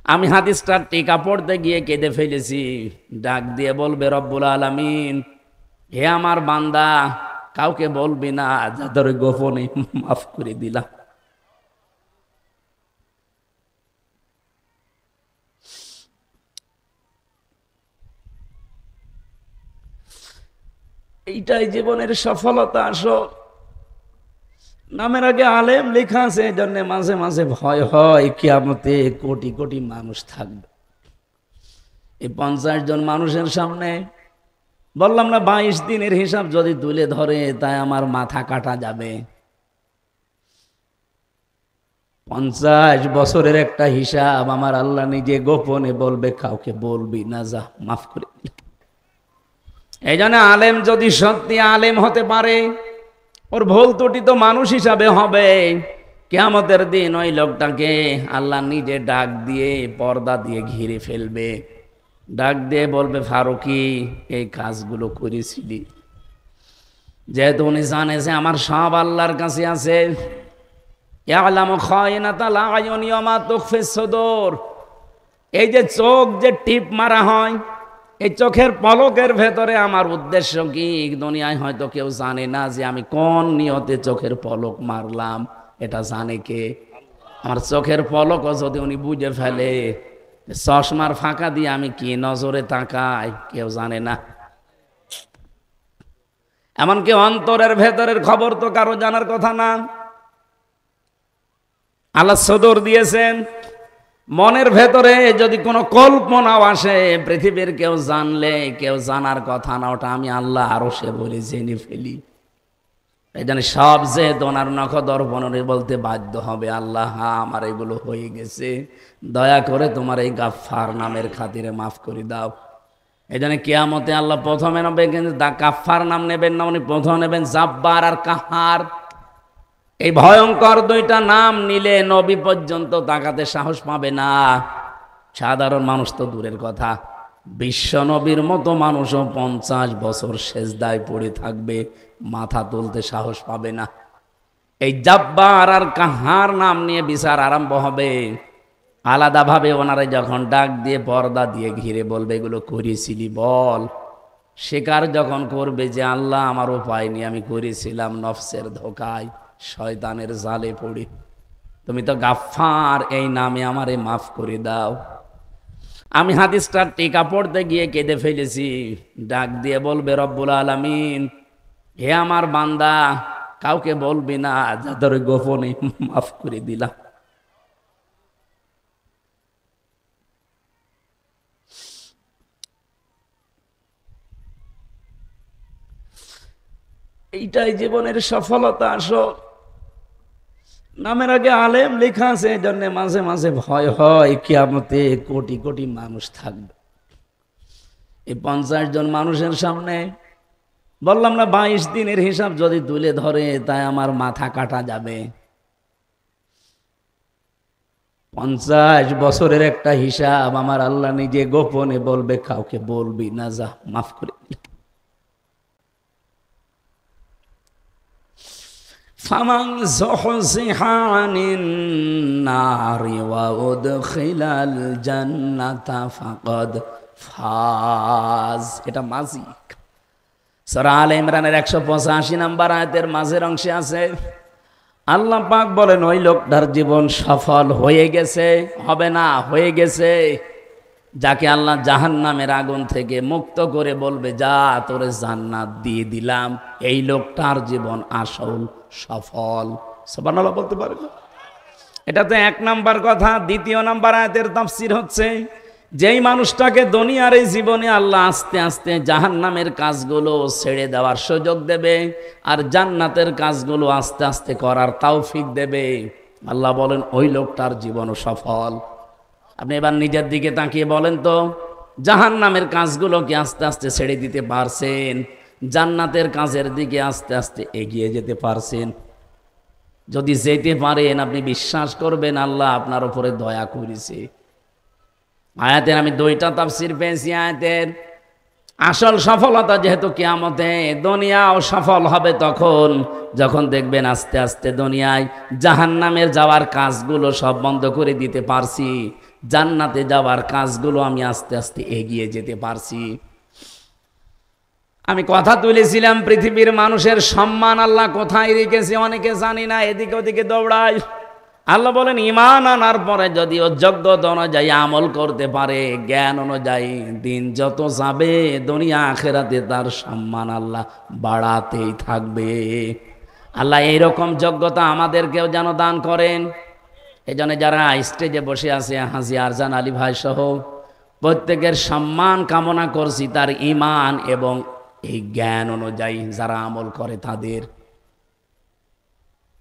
আমি হাদিসটার টিকা পড়তে গিয়ে কেঁদে ফেলেছি। ডাক দিয়ে বলবে রব্বুল আলামিন, হে আমার বান্দা, কাউকে বলবি না, যাদের গোপনে মাফ করে দিলাম। এইটাই জীবনের সফলতা। আসো নামের আগে আলেম লেখা আছে, এই জন্য মাঝে মাঝে ভয় হয় কিয়ামতে কোটি কোটি মানুষ থাকবে। এই 50 জন মানুষের সামনে বললাম না 22 দিনের হিসাব যদি তুলে ধরে তাই আমার মাথা কাটা যাবে। 50 বছরের একটা হিসাব আমার আল্লাহ নিজে গোপনে বলবে, কাউকে বলবি না, যা মাফ করে দিল। এই জন্য আলেম যদি সত্যি আলেম হতে পারে, ওর ভুল ত্রুটি তো মানুষ হিসাবে হবে। কিয়ামতের দিন ওই লোকটাকে আল্লাহ নিজে ডাক দিয়ে পর্দা দিয়ে ঘিরে ফেলবে। ডাক দিয়ে বলবে, ফারুকি এই কাজগুলো করেছিলি। যেহেতু উনি জানে যে আমার সব আল্লাহর কাছে আছে। ইয়ালামু খায়িনাতাল আয়ুনি ওয়া মা তুখফিস সুদূর। এই যে চোখ যে টিপ মারা হয়, এই চোখের পলকের ভেতরে আমার উদ্দেশ্য কি, দুনিয়ায় হয়তো কেউ জানে না যে আমি কোন নিয়তে চোখের পলক মারলাম। এটা জানে কে? আমার চোখের পলকও যদি উনি বুঝে ফেলে, চশমার ফাঁকা দিয়ে আমি কি নজরে তাকাই, কেউ জানে না। এমনকি অন্তরের ভেতরের খবর তো কারো জানার কথা না। আল্লাহ সদর দিয়েছেন, মনের ভেতরে যদি কোনো কল্পনাও আসে, পৃথিবীর কেউ জানলে কেউ জানার কথা না, ওটা আমি আল্লাহ আরো সে বলে জেনে ফেলি। এই জন্য সব যে দোনার নখ দর্পণে বলতে বাধ্য হবে, আল্লাহ আমার এগুলো হয়ে গেছে, দয়া করে তোমার এই গাফফার নামের খাতিরে মাফ করে দাও। এই জন্য কিয়ামতে আল্লাহ প্রথমে নেবে, কিন্তু গাফফার নাম নেবেন না, উনি প্রথম নেবেন জাব্বার আর কাহার। এই ভয়ঙ্কর দুইটা নাম নিলে নবী পর্যন্ত তাকাতে সাহস পাবে না। সাধারণ মানুষ তো দূরের কথা, বিশ্ব নবীর মতো মানুষও 50 বছর সেজদায় পড়ে থাকবে, মাথা তুলতে সাহস পাবে না। এই জাব্বার আর কাহার নাম নিয়ে বিচার আরম্ভ হবে। আলাদাভাবে ওনারা যখন ডাক দিয়ে পর্দা দিয়ে ঘিরে বলবে, এগুলো করেছিলি বল। স্বীকার যখন করবে যে আল্লাহ আমার উপায় নিয়ে আমি করেছিলাম, নফসের ধোকায় শয়তানের জালে পড়ে, তুমি তো গাফফার, এই নামে আমারে মাফ করে দাও। আমি হাদিসটার টিকা পড়তে গিয়ে কেঁদে ফেলেছি। ডাক দিয়ে বলবে রব্বুল আলামিন, হে আমার বান্দা, কাউকে বলবি না, যাদের গোপনে মাফ করে দিলাম। এইটাই জীবনের সফলতা। আসো নামের আগে আলেম লেখা আছে, এই জন্য মাঝে মাঝে ভয় হয় কিয়ামতে কোটি কোটি মানুষ থাকবে। এই 50 জন মানুষের সামনে বললাম না 22 দিনের হিসাব যদি তুলে ধরে তাই আমার মাথা কাটা যাবে। 50 বছরের একটা হিসাব আমার আল্লাহ নিজে গোপনে বলবে, কাউকে বলবি না, যা মাফ করে দিল। ফামান যুহযিহা আনিন নারি ওয়া উদখিলাল জান্নাতা ফাকাদ ফাজ। এটা মাজিক। সূরা আলে ইমরানের 185 নম্বর আয়াতের মাঝের অংশে আছে, আল্লাহ পাক বলেন, ওই লোকটার জীবন সফল হয়ে গেছে, হবে না, হয়ে গেছে, যাকে আল্লাহ জাহান্নামের আগুন থেকে মুক্ত করে বলবে, যা তোরে জান্নাত দিয়ে দিলাম, এই লোকটার জীবন আসল সফল। সুবহানাল্লাহ বলতে পারে না? এটা তো 1 নাম্বার কথা। 2 নাম্বার আয়াতের তাফসীর হচ্ছে, যেই মানুষটাকে দুনিয়ার এই জীবনে আল্লাহ আস্তে আস্তে জাহান্নামের কাজগুলো ছেড়ে দেওয়ার সুযোগ দেবে আর জান্নাতের কাজগুলো আস্তে আস্তে করার তৌফিক দেবে, আল্লাহ বলেন ওই লোকটার জীবনও সফল। আপনি এবার নিজের দিকে তাকিয়ে বলেন তো, জাহান্নামের কাজগুলো কি আস্তে আস্তে ছেড়ে দিতে পারছেন? জান্নাতের কাজের দিকে আস্তে আস্তে এগিয়ে যেতে পারছেন? যদি যেতে পারেন, আপনি বিশ্বাস করবেন আল্লাহ আপনার উপরে দয়া করেছে। আয়াতের আমি 2টা তাফসীর পেয়েছি। আয়াতের আসল সফলতা যেহেতু কিয়ামতে, দুনিয়াও সফল হবে তখন যখন দেখবেন আস্তে আস্তে দুনিয়ায় জাহান্নামের যাওয়ার কাজগুলো সব বন্ধ করে দিতে পারছি, জান্নাতে যাওয়ার কাজগুলো আমি আস্তে আস্তে এগিয়ে যেতে পারছি। আমি কথা তুলেছিলাম পৃথিবীর মানুষের সম্মান আল্লাহ কোথায় রেখেছে অনেকে জানি না, এদিকে ওদিকে দৌড়ায়। আল্লাহ বলেন ঈমান আনার পরে যদি ও যোগ্যতা অনুযায়ী আমল করতে পারে, জ্ঞান অনুযায়ী, দিন যত যাবে দুনিয়া আখিরাতে তার সম্মান আল্লাহ বাড়াতেই থাকবে। আল্লাহ এইরকম যোগ্যতা আমাদেরকেও যেন দান করেন। এই জন্য যারা স্টেজে বসে আছে হাজী আরজান আলী ভাই সহ প্রত্যেকের সম্মান কামনা করছি তার ঈমান এবং এই জ্ঞান অনুযায়ী যারা আমল করে তাদের।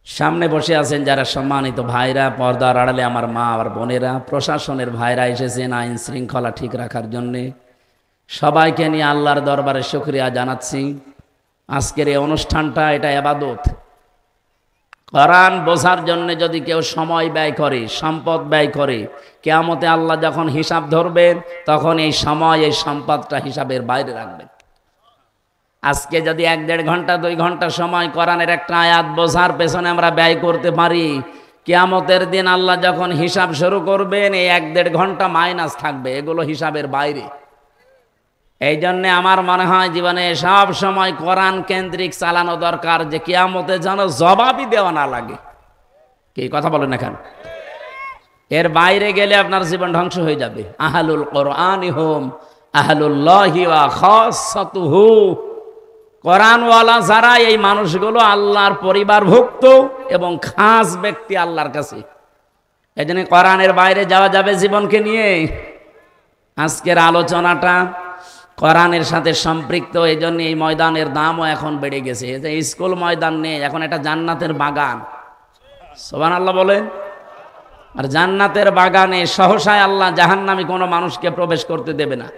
সামনে বসে আছেন যারা সম্মানিত ভাইরা, পর্দার আড়ালে আমার মা আর বোনেরা, প্রশাসনের ভাইরা এসেছেন আইন শৃঙ্খলা ঠিক রাখার জন্যে। সবাইকে নিয়ে আল্লাহর দরবারে শুকরিয়া জানাচ্ছি। আজকের এই অনুষ্ঠানটা এটা ইবাদত। কোরআন বোঝার জন্য যদি কেউ সময় ব্যয় করে, সম্পদ ব্যয় করে, কিয়ামতে আল্লাহ যখন হিসাব ধরবেন তখন এই সময় এই সম্পদটা হিসাবের বাইরে রাখবেন। আজকে যদি 1-1.5 ঘন্টা 2 ঘন্টা সময় কোরআনের একটা আয়াত বোঝার পেছনে আমরা ব্যয় করতে পারি, কিয়ামতের দিন আল্লাহ যখন হিসাব শুরু করবেন এই 1-1.5 ঘন্টা মাইনাস থাকবে, এগুলো হিসাবের বাইরে। এই জন্যে আমার মনে হয় জীবনে সব সময় কোরআন কেন্দ্রিক চালানো দরকার, যে কিয়ামতে যেন জবাবই দেওয়া না লাগে। কি কথা বলেন না কেন? এর বাইরে গেলে আপনার জীবন ধ্বংস হয়ে যাবে। আহলুল কোরআনি হুম আহলুল্লাহি ওয়া খাসাতুহু। কোরআনওয়ালা যারা, এই মানুষগুলো আল্লাহর পরিবারভুক্ত এবং খাস ব্যক্তি আল্লাহর কাছে। এই জন্য কোরআনের বাইরে যাওয়া যাবে জীবনকে নিয়ে। আজকের আলোচনাটা কোরআনের সাথে সম্পৃক্ত, এই জন্য এই ময়দানের দামও এখন বেড়ে গেছে। স্কুল ময়দান নেই, এখন এটা জান্নাতের বাগান। সুবহানাল্লাহ বলে। আর জান্নাতের বাগানে সহসায় আল্লাহ জাহান্নামী কোনো মানুষকে প্রবেশ করতে দেবে না।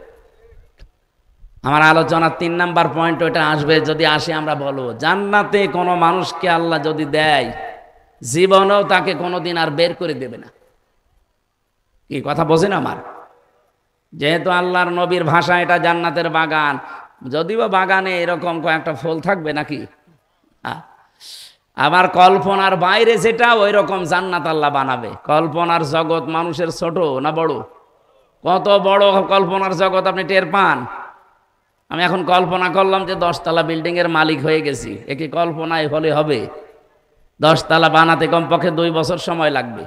আমার আলোচনার 3 নাম্বার পয়েন্ট ওইটা আসবে, যদি আসে আমরা বলবো জান্নাতে কোনো মানুষকে আল্লাহ যদি দেয়, জীবনেও তাকে কোনোদিন আর বের করে দেবে না। কি কথা বোঝেন আমার? যেহেতু আল্লাহর নবীর ভাষা এটা জান্নাতের বাগান, যদিও বাগানে এরকম কয়েকটা ফুল থাকবে নাকি, আবার কল্পনার বাইরে যেটা ওই রকম জান্নাত আল্লাহ বানাবে। কল্পনার জগৎ মানুষের ছোট না বড়? কত বড় কল্পনার জগৎ আপনি টের পান? আমি এখন কল্পনা করলাম যে 10 তলা বিল্ডিং এর মালিক হয়ে গেছি, একে কল্পনায় হলে হবে? 10 তলা বানাতে কমপক্ষে 2 বছর সময় লাগবে।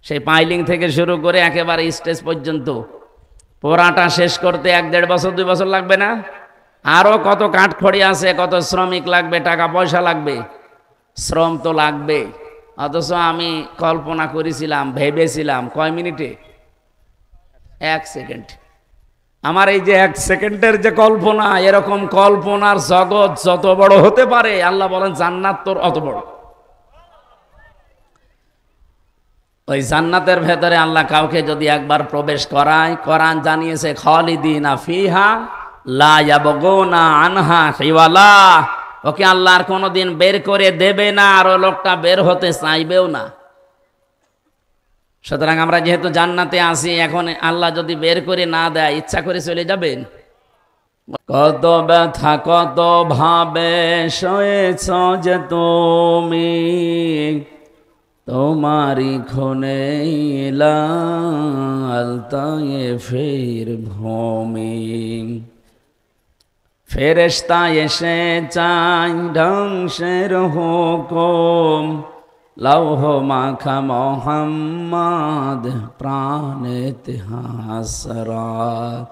সেই পাইলিং থেকে শুরু করে একেবারে স্টেজ পর্যন্ত পোড়াটা শেষ করতে 1-1.5 বছর 2 বছর লাগবে না? আরো কত কাঠখড়ি আছে, কত শ্রমিক লাগবে, টাকা পয়সা লাগবে, শ্রম তো লাগবে। অথচ আমি কল্পনা করেছিলাম, ভেবেছিলাম কয় মিনিটে? 1 সেকেন্ড। আমার এই যে 1 সেকেন্ডের যে কল্পনা, এরকম কল্পনার জগৎ যত বড় হতে পারে, আল্লাহ বলেন জান্নাত তোর অত বড়। ওই জান্নাতের ভেতরে আল্লাহ কাউকে যদি একবার প্রবেশ করায়, কোরআন জানিয়েছে খালিদিনা ফিহা লা ইয়াবগুনা আনহা হিওয়ালা। ওকে আল্লাহ আর কোনোদিন বের করে দেবে না, আর ও লোকটা বের হতে চাইবেও না। সুতরাং আমরা যেহেতু জান্নাতে আছি, এখন আল্লাহ যদি বের করে না দেয়, ইচ্ছা করে চলে যাবেন? কত ব্যথা কত ভাবে সয়েছ যে তুমি, তোমারি খুনে লাল তায়েফের ভূমি। ফেরেশতা এসে চাই ধ্বংসের হুকুম, লৌহ মাখা মোহাম্মদ প্রাণেতে হাসরাত।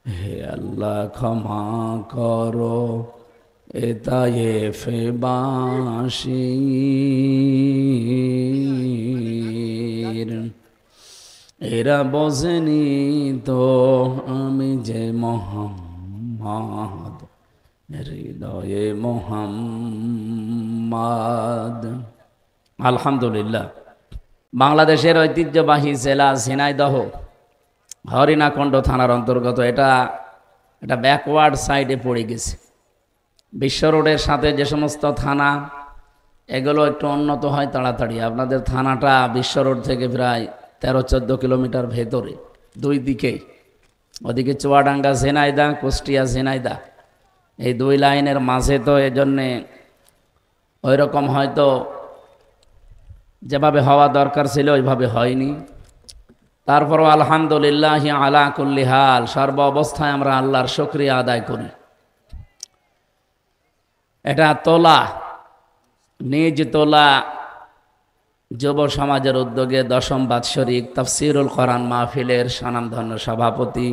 হে আল্লাহ ক্ষমা করো এ তায়েফে বাসীর। এরা বোঝেনি তো আমি যে মোহাম্মদ, হৃদয়ে মোহাম্মদ। আলহামদুলিল্লাহ। বাংলাদেশের ঐতিহ্যবাহী জেলা ঝিনাইদহ হরিণাকুণ্ড থানার অন্তর্গত। এটা ব্যাকওয়ার্ড সাইডে পড়ে গেছে। বিশ্ব রোডের সাথে যে সমস্ত থানা, এগুলো একটু উন্নত হয় তাড়াতাড়ি। আপনাদের থানাটা বিশ্ব রোড থেকে প্রায় 13-14 কিলোমিটার ভেতরে, 2 দিকেই। ওদিকে চুয়াডাঙ্গা ঝিনাইদা, কুষ্টিয়া ঝিনাইদা, এই 2 লাইনের মাঝে। তো এজন্যে ওই রকম হয়তো যেভাবে হওয়া দরকার ছিল ওইভাবে হয়নি। তারপরও আলহামদুলিল্লাহ আলা কুল্লি হাল, সর্ব অবস্থায় আমরা আল্লাহর শুকরিয়া আদায় করি। এটা তোলা, নিজ তোলা যুব সমাজের উদ্যোগে 10ম বাৎসরিক তাফসিরুল কোরআন মাহফিলের স্বনামধন্য সভাপতি,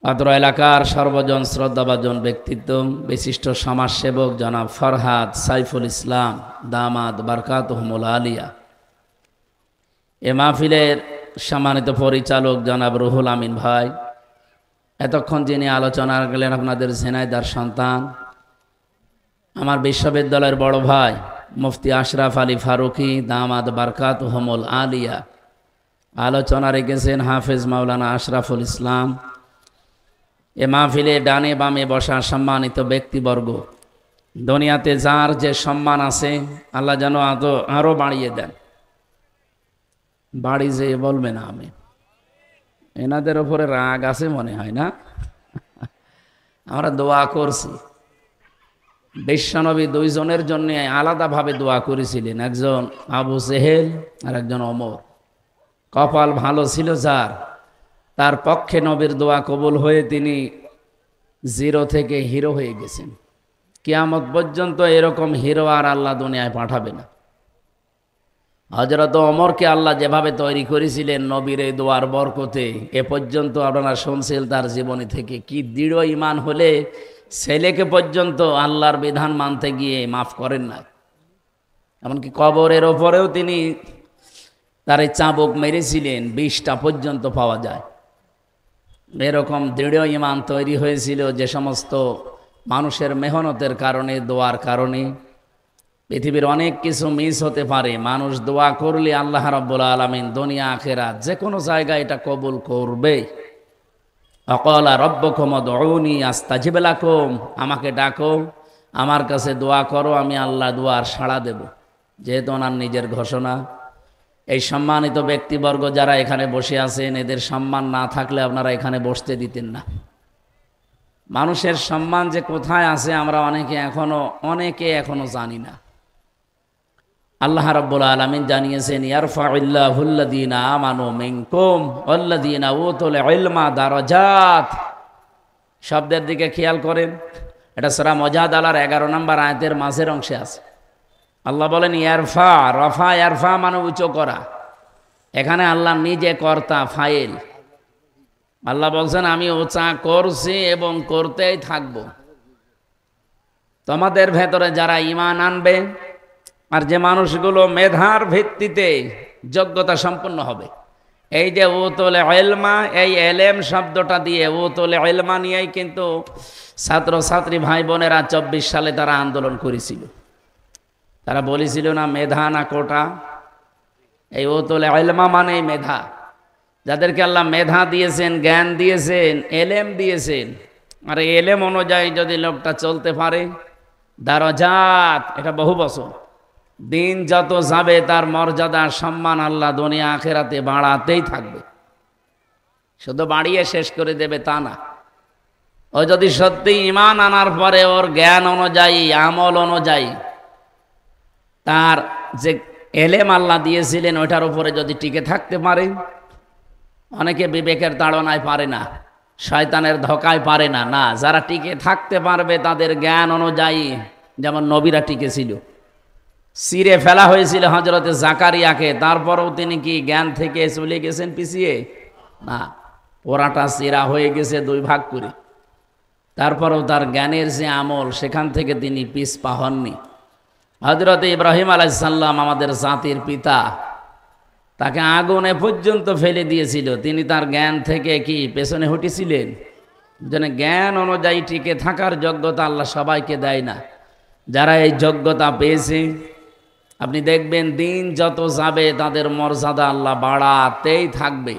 অত্র এলাকার সর্বজন শ্রদ্ধাভাজন ব্যক্তিত্ব, বিশিষ্ট সমাজসেবক জনাব ফরহাদ সাইফুল ইসলাম দামাদ বারকাতুহুমুল আলিয়া, এ মাহফিলের সম্মানিত পরিচালক জনাব রুহুল আমিন ভাই, এতক্ষণ যিনি আলোচনা গেলেন আপনাদের ঝিনাইদার সন্তান, আমার বিশ্ববিদ্যালয়ের বড় ভাই মুফতি আশরাফ আলী ফারুকি দামাদ বারকাতুহুমুল আলিয়া, আলোচনা রেখেছেন হাফেজ মাওলানা আশরাফুল ইসলাম। এ মাহফিলে ডানে বামে বসা সম্মানিত ব্যক্তিবর্গ, দুনিয়াতে যার যে সম্মান আছে আল্লাহ যেন আরো বাড়িয়ে দেন। বাড়ি যে বলবে না, আমি এনাদের উপরে রাগ আছে মনে হয় না। আমরা দোয়া করছি, বিশ্বনবী 2 জনের জন্য আলাদাভাবে দোয়া করেছিলেন, একজন আবু জেহেল আর একজন ওমর। কপাল ভালো ছিল যার, তার পক্ষে নবীর দোয়া কবুল হয়ে তিনি 0 থেকে হিরো হয়ে গেছেন। কিয়ামত পর্যন্ত এরকম হিরো আর আল্লাহ দুনিয়ায় পাঠাবে না। হযরত ওমরকে আল্লাহ যেভাবে তৈরি করেছিলেন নবীর এই দোয়ার বরকতে, এ পর্যন্ত আপনারা শুনছেন তার জীবনী থেকে কি দৃঢ় ঈমান হলে ছেলেকে পর্যন্ত আল্লাহর বিধান মানতে গিয়ে মাফ করেন না। এমনকি কবরের ওপরেও তিনি তার এই চাবুক মেরেছিলেন, 20টা পর্যন্ত পাওয়া যায়। এরকম দৃঢ় ঈমান তৈরি হয়েছিল যে সমস্ত মানুষের মেহনতের কারণে, দোয়ার কারণে। পৃথিবীর অনেক কিছু মিস হতে পারে, মানুষ দোয়া করলে আল্লাহ রাব্বুল আলামিন দুনিয়া আখিরাত যে কোনো জায়গায় এটা কবুল করবে। ওয়াকালা রাব্বুকুম উদউনি আস্তাজিব লাকুম, আমাকে ডাকো, আমার কাছে দোয়া করো, আমি আল্লাহ দোয়ার সাড়া দেব, যেহেতু ওনার নিজের ঘোষণা। এই সম্মানিত ব্যক্তিবর্গ যারা এখানে বসে আছেন, এদের সম্মান না থাকলে আপনারা এখানে বসতে দিতেন না। মানুষের সম্মান যে কোথায় আছে আমরা অনেকে এখনো জানি না। আল্লাহ রাব্বুল আলামিন জানিয়েছেন, ইয়ারফাউল্লাহুল্লাযীনা আমানু মিনকুম ওয়াল্লাযীনা উতুল ইলমা দারাজাত। শব্দের দিকে খেয়াল করেন, এটা সূরা মুজাদালার 11 নম্বর আয়াতের মাঝের অংশে আছে। আল্লাহ বলেন ইয়ারফা, রফা ইয়ারফা মানে উঁচু করা। এখানে আল্লাহ নিজে কর্তা, ফাইল। আল্লাহ বলছেন আমি উঁচা করছি এবং করতেই থাকব। তোমাদের ভেতরে যারা ঈমান আনবে আর যে মানুষগুলো মেধার ভিত্তিতে যোগ্যতা সম্পন্ন হবে, এই যে উতুল ইলমা, এই এলেম শব্দটা দিয়ে উতুল ইলমা নিয়েই কিন্তু ছাত্রছাত্রী ভাই বোনেরা 24 সালে তারা আন্দোলন করেছিল। তারা বলেছিল না মেধা না কোটা, এই উতুল ইলমা মানেই মেধা। যাদেরকে আল্লাহ মেধা দিয়েছেন, জ্ঞান দিয়েছেন, এলেম দিয়েছেন, আর এলেম অনুযায়ী যদি লোকটা চলতে পারে, দারাজাত, এটা বহু বছর। দিন যত যাবে তার মর্যাদা সম্মান আল্লাহ দুনিয়া আখিরাতে বাড়াতেই থাকবে, শুধু বাড়িয়ে শেষ করে দেবে তা না। ও যদি সত্যি ঈমান আনার পরে ওর জ্ঞান অনুযায়ী, আমল অনুযায়ী তার যে এলেম আল্লাহ দিয়েছিলেন ওইটার উপরে যদি টিকে থাকতে পারে, অনেকে বিবেকের তাড়নায় পারে না, শয়তানের ধোকায় পারে না। না, যারা টিকে থাকতে পারবে তাদের জ্ঞান অনুযায়ী, যেমন নবীরা টিকেছিল। সিরে ফেলা হয়েছিল হযরতে জাকারিয়াকে, তারপরেও তিনি কি জ্ঞান থেকে চলে গেছেন পিছিয়ে? না, পোড়াটা চিরা হয়ে গেছে 2 ভাগ করে। তারপরেও তার জ্ঞানের যে আমল, সেখান থেকে তিনি পিছপা হননি। হযরতে ইব্রাহিম আলাইহিস সালাম আমাদের জাতির পিতা, তাকে আগুনে পর্যন্ত ফেলে দিয়েছিল, তিনি তার জ্ঞান থেকে কি পেছনে হটেছিলেন? যেন জ্ঞান অনুযায়ী টিকে থাকার যোগ্যতা আল্লাহ সবাইকে দেয় না। যারা এই যোগ্যতা পেয়েছে, আপনি দেখবেন দিন যত যাবে তাদের মর্যাদা আল্লাহ বাড়াতেই থাকবে।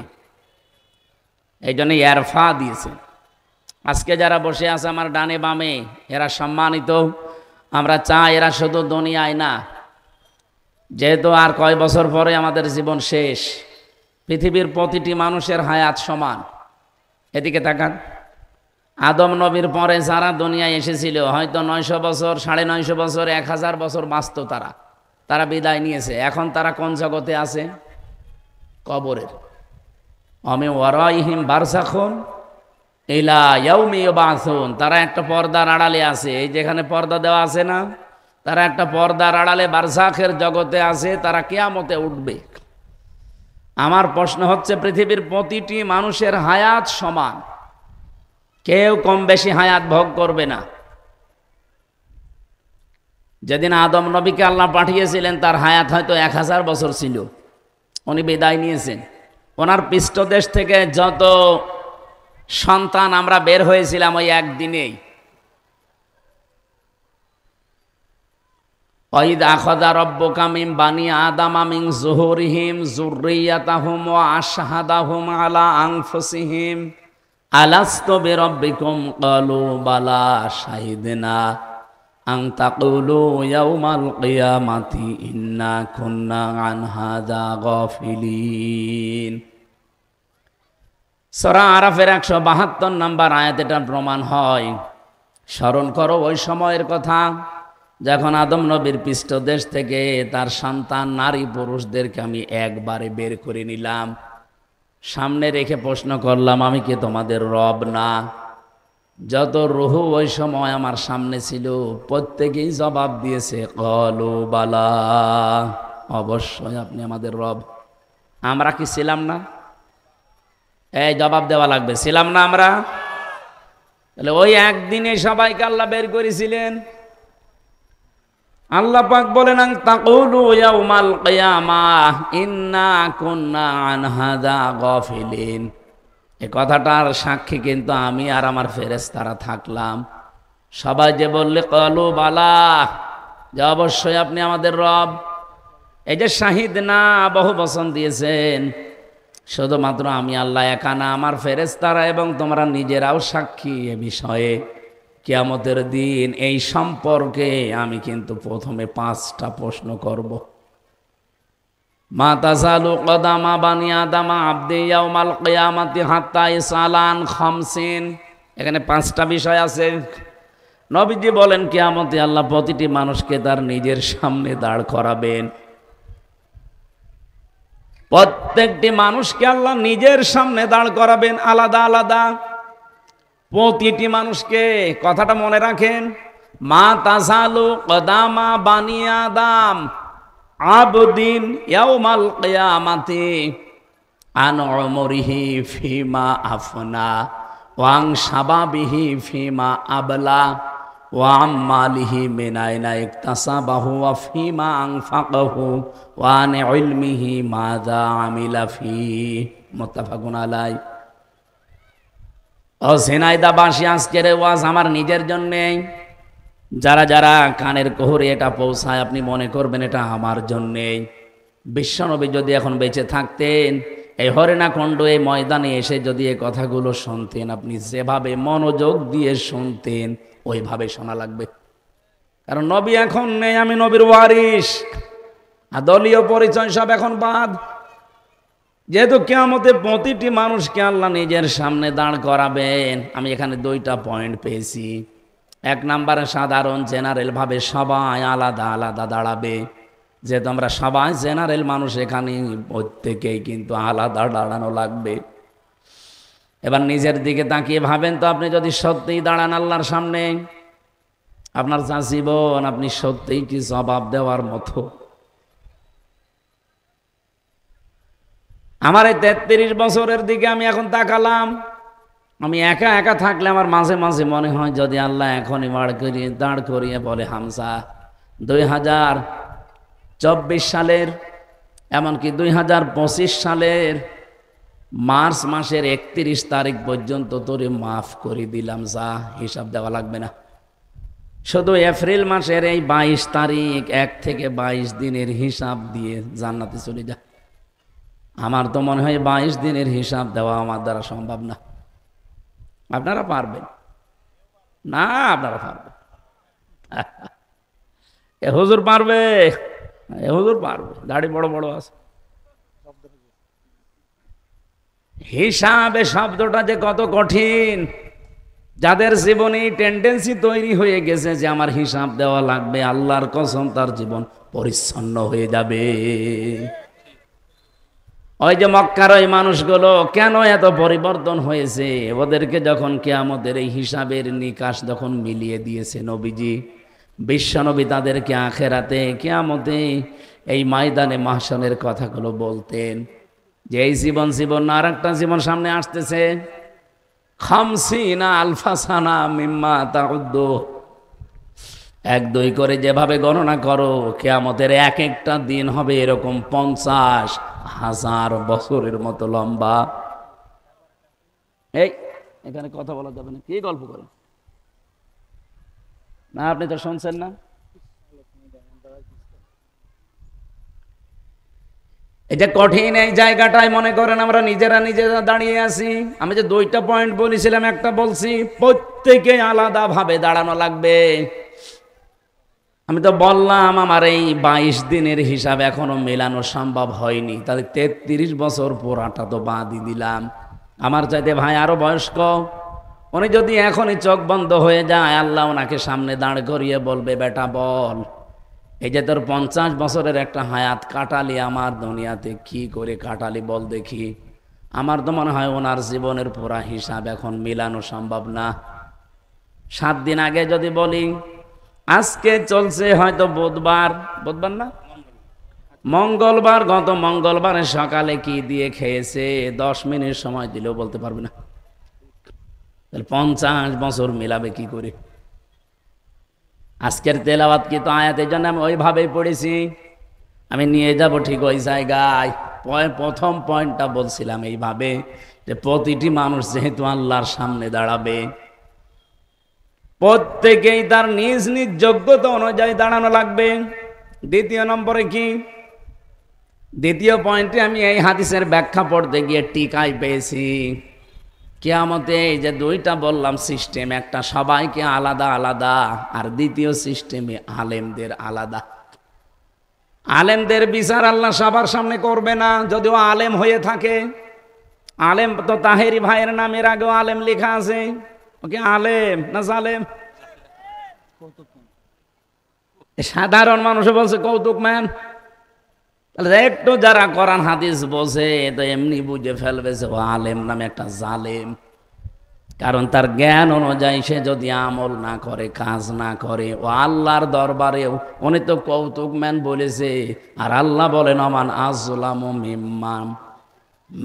এই জন্য ইয়ারফা দিয়েছে। আজকে যারা বসে আছে আমার ডানে বামে, এরা সম্মানিত। আমরা চাই এরা শুধু দুনিয়ায় না, যেহেতু আর কয় বছর পরে আমাদের জীবন শেষ, পৃথিবীর প্রতিটি মানুষের হায়াত সমান। এদিকে তাকান, আদম নবীর পরে যারা দুনিয়ায় এসেছিল, হয়তো 900 বছর, 950 বছর, 1000 বছর বাঁচত, তারা বিদায় নিয়েছে। এখন তারা কোন জগতে আছে? কবরের। অমি ওয়ারাইহিম বারযাখুন ইলা ইয়াউমি ইউবাসুন, তারা একটা পর্দার আড়ালে আছে। এই যেখানে পর্দা দেওয়া আছে না, তারা একটা পর্দার আড়ালে বারযাখের জগতে আছে, তারা কিয়ামতে উঠবে। আমার প্রশ্ন হচ্ছে, পৃথিবীর প্রতিটি মানুষের হায়াত সমান, কেউ কম বেশি হায়াত ভোগ করবে না। যেদিন আদম নবীকে আল্লাহ পাঠিয়েছিলেন তার হায়াত হয়তো 1000 বছর ছিল, উনি বিদায় নিয়েছেন। ওনার পৃষ্ঠদেশ থেকে যত সন্তান আমরা বের হয়েছিলাম ওই একদিনেই। ওয়াইদ আখাযা রাব্বুকা মিন বানি আদামা মিন যুহুরিহিম যুররিয়াতাহুম ওয়া আশহাদাহুম আলা আনফুসিহিম আলাস্তু বিরাব্বিকুম ক্বালু বালা শাহিদনা আন তাকুলু ইয়াউমাল কিয়ামাতি ইন্না কুন্না আন হাযা গাফিলিন। সূরা আরাফের 172 নম্বর আয়াত এটা প্রমাণ হয়। স্মরণ করো ওই সময়ের কথা যখন আদম নবীর পৃষ্ঠদেশ থেকে তার সন্তান নারী পুরুষদেরকে আমি একবারে বের করে নিলাম, সামনে রেখে প্রশ্ন করলাম, আমি কি তোমাদের রব না? যত রুহু ওই সময় আমার সামনে ছিল প্রত্যেকেই জবাব দিয়েছে ক্বালু বালা, অবশ্যই আপনি আমাদের রব। আমরা কি ছিলাম না? এই জবাব দেওয়া লাগবে, ছিলাম না আমরা? তাহলে ওই একদিনে সবাইকে আল্লাহ বের করেছিলেন। আল্লাহ পাক বলেন আন তাকুলু ইয়াউমাল কিয়ামাহ ইন্না কুন্না আন হাযা গাফিলিন। এই কথাটার সাক্ষী কিন্তু আমি আর আমার ফেরেশতারা থাকলাম। সবাই যে বললে ক্বালু বালা, যে অবশ্যই আপনি আমাদের রব। এই যে শাহিদ না বহু বচন দিয়েছেন, শুধুমাত্র আমি আল্লাহ একা না, আমার ফেরেশতারা এবং তোমরা নিজেরাও সাক্ষী এ বিষয়ে। কিয়ামতের দিন এই সম্পর্কে আমি কিন্তু প্রথমে 5টা প্রশ্ন করব। মা তাযালু কদামা বানি আদামা আবদি ইয়াউমাল কিয়ামাতি হাত্তা ইসালান খামসিন। এখানে 5টা বিষয় আছে। নবীজি বলেন কিয়ামতে আল্লাহ প্রতিটি মানুষকে তার নিজের সামনে দাঁড় করাবেন। প্রত্যেকটি মানুষকে আল্লাহ নিজের সামনে দাঁড় করাবেন, আলাদা আলাদা প্রতিটি মানুষকে। কথাটা মনে রাখেন, মা তাযালু কদামা বানি আদম আবদিন ইয়াউমাল কিয়ামাতি আন উমরিহি ফিমা আফনা ওয়া আন শাবাবিহি ফিমা আবলা ওয়া আম্মালিহি মিন আইনা ইকতাসাবাহু ওয়া ফিমা আনফাকাহু ওয়া আন ইলমিহি মাযা আমিলা ফিহি। মুত্তাফাকুন আলাইহি। ও ঝিনাইদহবাসী, আজকের ওয়াজ আমার নিজের জন্যে। যারা যারা কানের কোহরে এটা পৌঁছায় আপনি মনে করবেন এটা আমার জন্যে। বিশ্বনবী যদি এখন বেঁচে থাকতেন, এই হরিণাকুণ্ড এই ময়দানে এসে যদি এই কথাগুলো শুনতেন, আপনি যেভাবে মনোযোগ দিয়ে শুনতেন ওইভাবে শোনা লাগবে। কারণ নবী এখন নেই, আমি নবীর ওয়ারিস। আর দলীয় পরিচয় সব এখন বাদ। যেহেতু কিয়ামতে প্রতিটি মানুষকে আল্লাহ নিজের সামনে দাঁড় করাবেন, আমি এখানে 2টা পয়েন্ট পেয়েছি। 1 নম্বরে সাধারণ জেনারেল ভাবে সবাই আলাদা আলাদা দাঁড়াবে। যেহেতু আমরা সবাই জেনারেল মানুষ, এখানে প্রত্যেকেই কিন্তু আলাদা দাঁড়ানো লাগবে। এবার নিজের দিকে তাকিয়ে ভাবেন তো, আপনি যদি সত্যিই দাঁড়ান আল্লাহর সামনে, আপনার যা জীবন আপনি সত্যিই কি জবাব দেওয়ার মতো? আমার এই 33 বছরের দিকে আমি এখন তাকালাম। আমি একা একা থাকলে আমার মাঝে মাঝে মনে হয় যদি আল্লাহ এখনই দাঁড় করিয়ে বলে, হামজা 2024 সালের এমনকি 2025 সালের মার্চ মাসের 31 তারিখ পর্যন্ত তোরে মাফ করে দিলাম, যা হিসাব দেওয়া লাগবে না। শুধু এপ্রিল মাসের এই 22 তারিখ 1 থেকে 22 দিনের হিসাব দিয়ে জান্নাতে চলে যা। আমার তো মনে হয় 22 দিনের হিসাব দেওয়া আমার দ্বারা সম্ভব না। আপনারা পারবেন না? আপনারা পারবেন? এ হুজুর পারবে, এ হুজুর পারবে, গাড়ি বড় বড় আছে। হিসাবে শব্দটা যে কত কঠিন। যাদের জীবনে টেন্ডেন্সি তৈরি হয়ে গেছে যে আমার হিসাব দেওয়া লাগবে, আল্লাহর কসম তার জীবন পরিচ্ছন্ন হয়ে যাবে। ওই যে মক্কার ওই মানুষগুলো কেন এত পরিবর্তন হয়েছে, ওদেরকে যখন কিয়ামতের এই হিসাবের নিকাশ যখন মিলিয়ে দিয়েছে নবীজি, বিশ্বনবী তাদেরকে আখেরাতে কিয়ামতে এই ময়দানে মাহশরের কথাগুলো বলতেন যে এই জীবন না, আর একটা জীবন সামনে আসতেছে, খামসিনা আলফাসানা মিম্মা তাউদ্দু, 1-2 করে যেভাবে গণনা করো, কিয়ামতের এক একটা দিন হবে এরকম 50,000 বছরের মতো লম্বা। এই এখানে কথা বলা যাবে না, কি গল্প করে না, আপনি তো শুনছেন না। এটা কঠিন, এই জায়গাটায় মনে করেন আমরা নিজেরা দাঁড়িয়ে আছি। আমি যে 2টা পয়েন্ট বলেছিলাম, একটা বলছি প্রত্যেকে আলাদা ভাবে দাঁড়ানো লাগবে। আমি তো বললাম আমার এই 22 দিনের হিসাব এখনো মেলানো সম্ভব হয়নি, তাহলে 33 বছর পুরাটা তো বাদই দিলাম। আমার চাইতে ভাই আরো বয়স্ক, উনি যদি এখনই চোখ বন্ধ হয়ে যায়, আল্লাহ ওনাকে সামনে দাঁড় করিয়ে বলবে, বেটা বল, এই যে তোর 50 বছরের একটা হায়াত কাটালি আমার দুনিয়াতে, কি করে কাটালি বল দেখি। আমার তো মনে হয় ওনার জীবনের পুরা হিসাব এখন মেলানো সম্ভব না। 7 দিন আগে যদি বলি, আজকে চলছে হয়তো বুধবার না মঙ্গলবার, গত মঙ্গলবারের সকালে কি দিয়ে খেয়েছে 10 মিনিট সময় দিলেও বলতে পারবে না। তাহলে 50 বছর মেলাবে কি করে? আজকের তেলাওয়াত কি তো আয়াতের জন্য আমি ওইভাবেই পড়েছি, আমি নিয়ে যাব ঠিক ওই জায়গায়। প্রথম পয়েন্টটা বলছিলাম এইভাবে যে প্রতিটি মানুষ যেহেতু আল্লাহর সামনে দাঁড়াবে, প্রত্যেকেই তার নিজ নিজ যোগ্যতা অনুযায়ী দাঁড়ানো লাগবে। দ্বিতীয় নম্বরে কি, দ্বিতীয় পয়েন্টে আমি এই হাদিসের ব্যাখ্যা পড়তে গিয়ে টিকাই পেয়েছি, কিয়ামতে এই যে 2টা বললাম সিস্টেম, একটা সবাইকে আলাদা আলাদা, আর দ্বিতীয় সিস্টেমে আলেমদের আলাদা। আলেমদের বিচার আল্লাহ সবার সামনে করবে না, যদিও আলেম হয়ে থাকে। আলেম তো তাহেরি ভাইয়ের নামের আগেও আলেম লেখা আছে, ওকে আলেম না জালেম? সাধারণ মানুষ বলছে কৌতুক ম্যান। একটু যারা কোরআন হাদিস বোঝে তো এমনি বুঝে ফেলবে যে ও আলেম নামে একটা জালেম, কারণ তার জ্ঞান অনুযায়ী সে যদি আমল না করে, কাজ না করে, ও আল্লাহর দরবারেও উনি তো কৌতুক ম্যান বলেছে। আর আল্লাহ বলেন, আমান আযলামু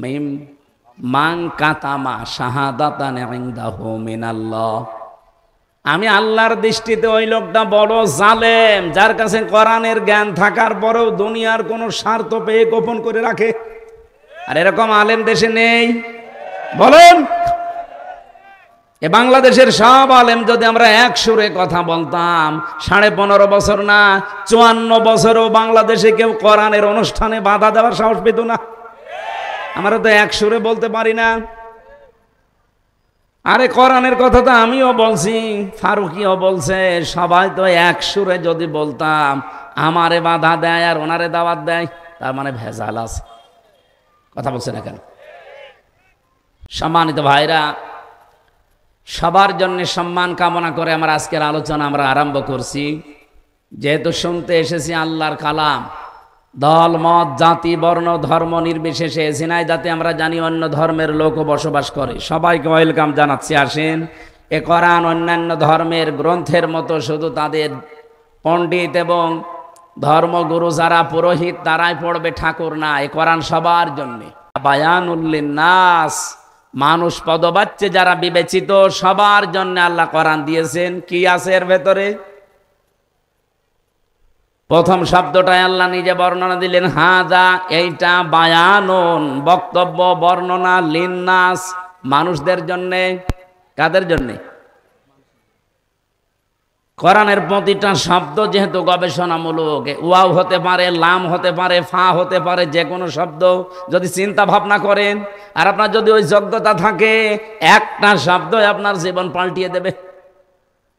মিম্মান কাতামা শাহাদাতান ইনদাহু মিনাল্লাহ, আমি আল্লাহর দৃষ্টিতে ওই লোকটা বড় জালেম যার কাছে কোরআনের জ্ঞান থাকার পরেও দুনিয়ার কোনো স্বার্থ পেয়ে গোপন করে রাখে। আর এরকম আলেম দেশে নেই বলেন? এ বাংলাদেশের সব আলেম যদি আমরা এক সুরে কথা বলতাম, 15.5 বছর না 54 বছরও বাংলাদেশে কেউ কোরআনের অনুষ্ঠানে বাধা দেওয়ার সাহস পেত না। আমরা তো এক সুরে বলতে পারি না। আরে কোরআনের কথা তো আমিও বলছি, ফারুকিও বলছে, সবাই তো এক সুরে যদি বলতাম, আমারে বাধা দেয় আর ওনারে দাওয়াত দেয়, তার মানে ভেজাল আছে। কথা বলছে না কেন? সম্মানিত ভাইরা, সবার জন্য সম্মান কামনা করে আমার আজকের আলোচনা আমরা আরম্ভ করছি। যেহেতু শুনতে এসেছি আল্লাহর কালাম, দল মত জাতি বর্ণ ধর্ম নির্বিশেষে ঝিনাইদহে আমরা জানি অন্য ধর্মের লোকও বসবাস করে, সবাইকে ওয়েলকাম জানাচ্ছি। আসেন, এ কোরআন অন্যান্য ধর্মের গ্রন্থের মতো শুধু তাদের পণ্ডিত এবং ধর্মগুরু যারা পুরোহিত তারাই পড়বে ঠাকুর না, এ কোরআন সবার জন্যে। বায়ানুল লিন্নাস, মানুষ পদবাচ্যে যারা বিবেচিত সবার জন্য আল্লাহ কোরআন দিয়েছেন। কি আছে এর ভেতরে? প্রথম শব্দটাই আল্লাহ নিজে বর্ণনা দিলেন, হাযা, এইটা, বায়ানুন, বক্তব্য বর্ণনা, লিন্নাস, মানুষদের জন্যে। কাদের জন্যে? কোরআনের প্রতিটা শব্দ যেহেতু গবেষণামূলক, ওয়াও হতে পারে, লাম হতে পারে, ফা হতে পারে, যে কোনো শব্দ যদি চিন্তা ভাবনা করেন আর আপনার যদি ওই যোগ্যতা থাকে, একটা শব্দই আপনার জীবন পাল্টিয়ে দেবে।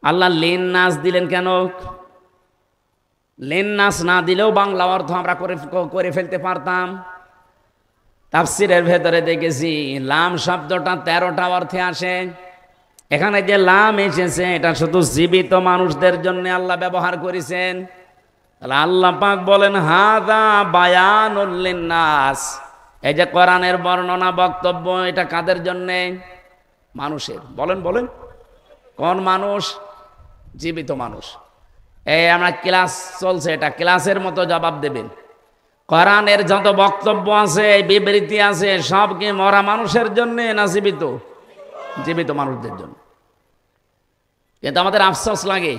আল্লাহ লিন্নাস দিলেন কেন? লিন্নাস না দিলেও বাংলা অর্থ আমরা করে ফেলতে পারতাম। তাফসিরের ভেতরে দেখেছি লাম শব্দটা 13টা অর্থে আসে। এখানে যে লাম এসেছে এটা শুধু জীবিত মানুষদের জন্য আল্লাহ ব্যবহার করেছেন। তাহলে আল্লাহ পাক বলেন, হাযা বায়ানুল লিন্নাস, এই যে কোরআনের বর্ণনা বক্তব্য, এটা কাদের জন্যে? মানুষের। বলেন বলেন, কোন মানুষ? জীবিত মানুষ। এই আমরা ক্লাস চলছে, এটা ক্লাসের মতো জবাব দেবেন। কোরআনের যত বক্তব্য আছে, বিবৃতি আছে, সব কি মরা মানুষের জন্য না জীবিত? জীবিত মানুষদের জন্য। কিন্তু আমাদের আফসোস লাগে,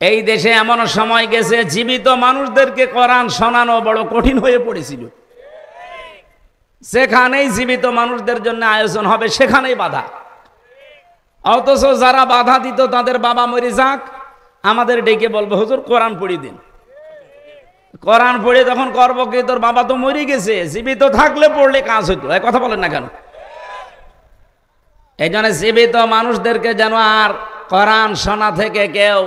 এই দেশে এমন সময় গেছে জীবিত মানুষদেরকে কোরআন শোনানো বড় কঠিন হয়ে পড়েছিল। সেখানেই জীবিত মানুষদের জন্য আয়োজন হবে, সেখানেই বাধা। অথচ যারা বাধা দিত তাদের বাবা মরে যাক, আমাদের ডেকে বলবে হুজুর কোরআন পড়িয়ে দিন। কোরআন পড়ে তখন করবো কি, তোর বাবা তো মরে গেছে, জীবিত থাকলে পড়লে কাজ হইতো। এই কথা বলেন না কেন? এই জন্য জীবিত মানুষদেরকে যেন আর কোরআন শোনা থেকে কেউ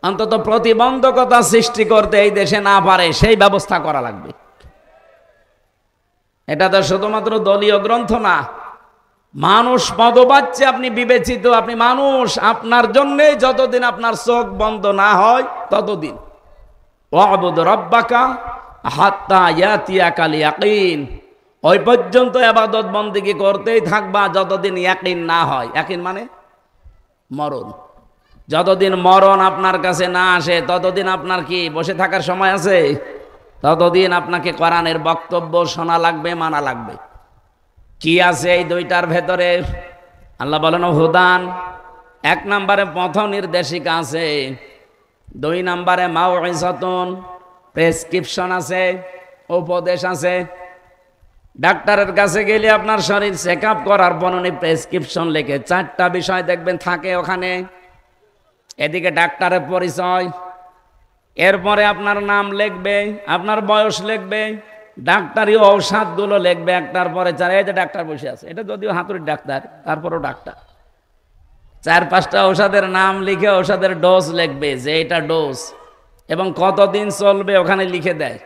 অন্তত প্রতিবন্ধকতা সৃষ্টি করতে এই দেশে না পারে, সেই ব্যবস্থা করা লাগবে। এটা তো শুধুমাত্র দলীয় গ্রন্থ না, মানুষ পদ পাচ্ছে, আপনি বিবেচিত, আপনি মানুষ, আপনার জন্যই যতদিন আপনার চোখ বন্ধ না হয় ততদিন ওয়াবুদ রব্বাকা হাত্তা ইয়াতিয়াকাল ইয়াকিন, ওই পর্যন্ত ইবাদত বন্দেগী করতেই থাকবা যতদিন ইয়াকিন না হয়। ইয়াকিন মানে মরণ। যতদিন মরণ আপনার কাছে না আসে ততদিন আপনার কি বসে থাকার সময় আছে? ততদিন আপনাকে কোরআনের বক্তব্য শোনা লাগবে, মানা লাগবে। কি আছে এই দুইটার ভেতরে? আল্লাহ বলেন হুদান, 1 নম্বরে পথ নির্দেশিকা আছে, 2 নম্বরে মাউইজাতুন, প্রেসক্রিপশন আছে, উপদেশ আছে। ডাক্তারের কাছে গেলে আপনার শরীর চেক আপ করার পর উনি প্রেসক্রিপশন লিখে 4টা বিষয় দেখবেন থাকে ওখানে। এদিকে ডাক্তারের পরিচয়, এরপরে আপনার নাম লিখবে, আপনার বয়স লিখবে, ডাক্তারি ঔষধগুলো লিখবে একটার পরে 4। এই যে ডাক্তার বসে আছে, এটা যদিও হাতুড়ির ডাক্তার, তারপরও ডাক্তার। 4-5টা ঔষধের নাম লিখে ঔষধের ডোজ লিখবে, যে এটা ডোজ এবং কতদিন চলবে ওখানে লিখে দেয়।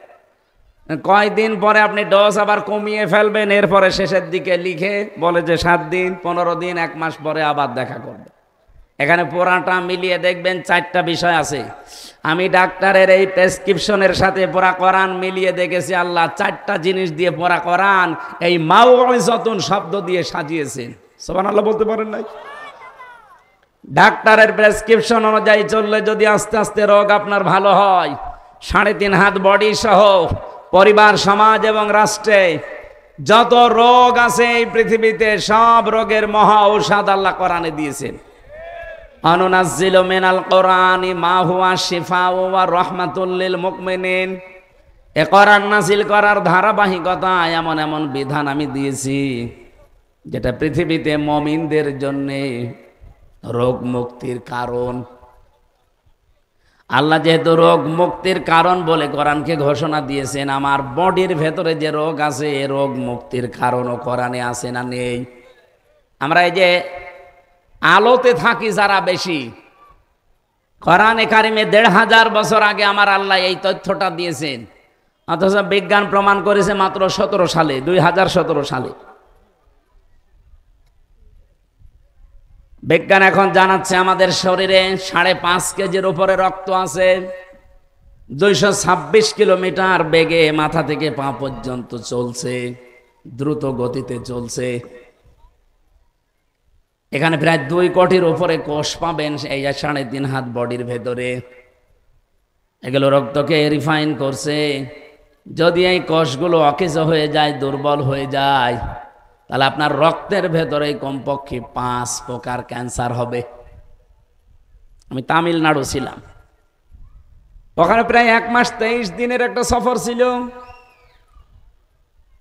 কয়দিন পরে আপনি ডোজ আবার কমিয়ে ফেলবেন, এরপরে শেষের দিকে লিখে বলে যে 7 দিন, 15 দিন, 1 মাস পরে আবার দেখা করবে। এখানে পুরাটা মিলিয়ে দেখবেন 4টা বিষয় আছে। আমি ডাক্তারের এই প্রেসক্রিপশনের সাথে পুরা কোরআন মিলিয়ে দেখেছি, আল্লাহ 4টা জিনিস দিয়ে পুরা কোরআন এই মাউইজাতুন শব্দ দিয়ে সাজিয়েছেন। সুবহানাল্লাহ বলতে পারেন নাই? ডাক্তারের প্রেসক্রিপশন অনুযায়ী চললে যদি আস্তে আস্তে রোগ আপনার ভালো হয়, 3.5 হাত বডি সহ পরিবার, সমাজ এবং রাষ্ট্রে যত রোগ আছে এই পৃথিবীতে, সব রোগের মহা ঔষধ আল্লাহ কোরআনে দিয়েছেন। আনুনাজ্জিলু মিনাল কোরআনি মা হুয়া শিফাউ ওয়া রাহমাতুল লিল মুমিনিন। এ কোরআন নাযিল করার ধারাবাহিকতা, এমন এমন বিধান আমি দিয়েছি যেটা পৃথিবীতে মুমিনদের জন্য রোগ মুক্তির কারণ। আল্লাহ যেহেতু রোগ মুক্তির কারণ বলে কোরআনকে ঘোষণা দিয়েছেন, আমার বডির ভেতরে যে রোগ আছে এ রোগ মুক্তির কারণও কোরআনে আছে না নেই? আমরা এই যে আলোতে থাকি যারা বেশি, কোরআনে কারিমে 1500 বছর আগে আমার আল্লাহ এই তথ্যটা দিয়েছেন, অথচ বিজ্ঞান প্রমাণ করেছে মাত্র 17 সালে, 2017 সালে। বিজ্ঞান এখন জানাচ্ছে আমাদের শরীরে 5.5 কেজির উপরে রক্ত আছে, 226 কিলোমিটার বেগে মাথা থেকে পা পর্যন্ত চলছে, দ্রুত গতিতে চলছে। এখানে প্রায় 2 কোটির উপরে কোষ পাবেন এই 3.5 হাত বডির ভেতরে। এগুলো রক্তকে রিফাইন করছে। যদি এই কোষগুলো অকেজ হয়ে যায়, দুর্বল হয়ে যায়, তাহলে আপনার রক্তের ভেতরে কমপক্ষে 5 প্রকার ক্যান্সার হবে। আমি তামিলনাড়ু ছিলাম, ওখানে প্রায় 1 মাস 23 দিনের একটা সফর ছিল।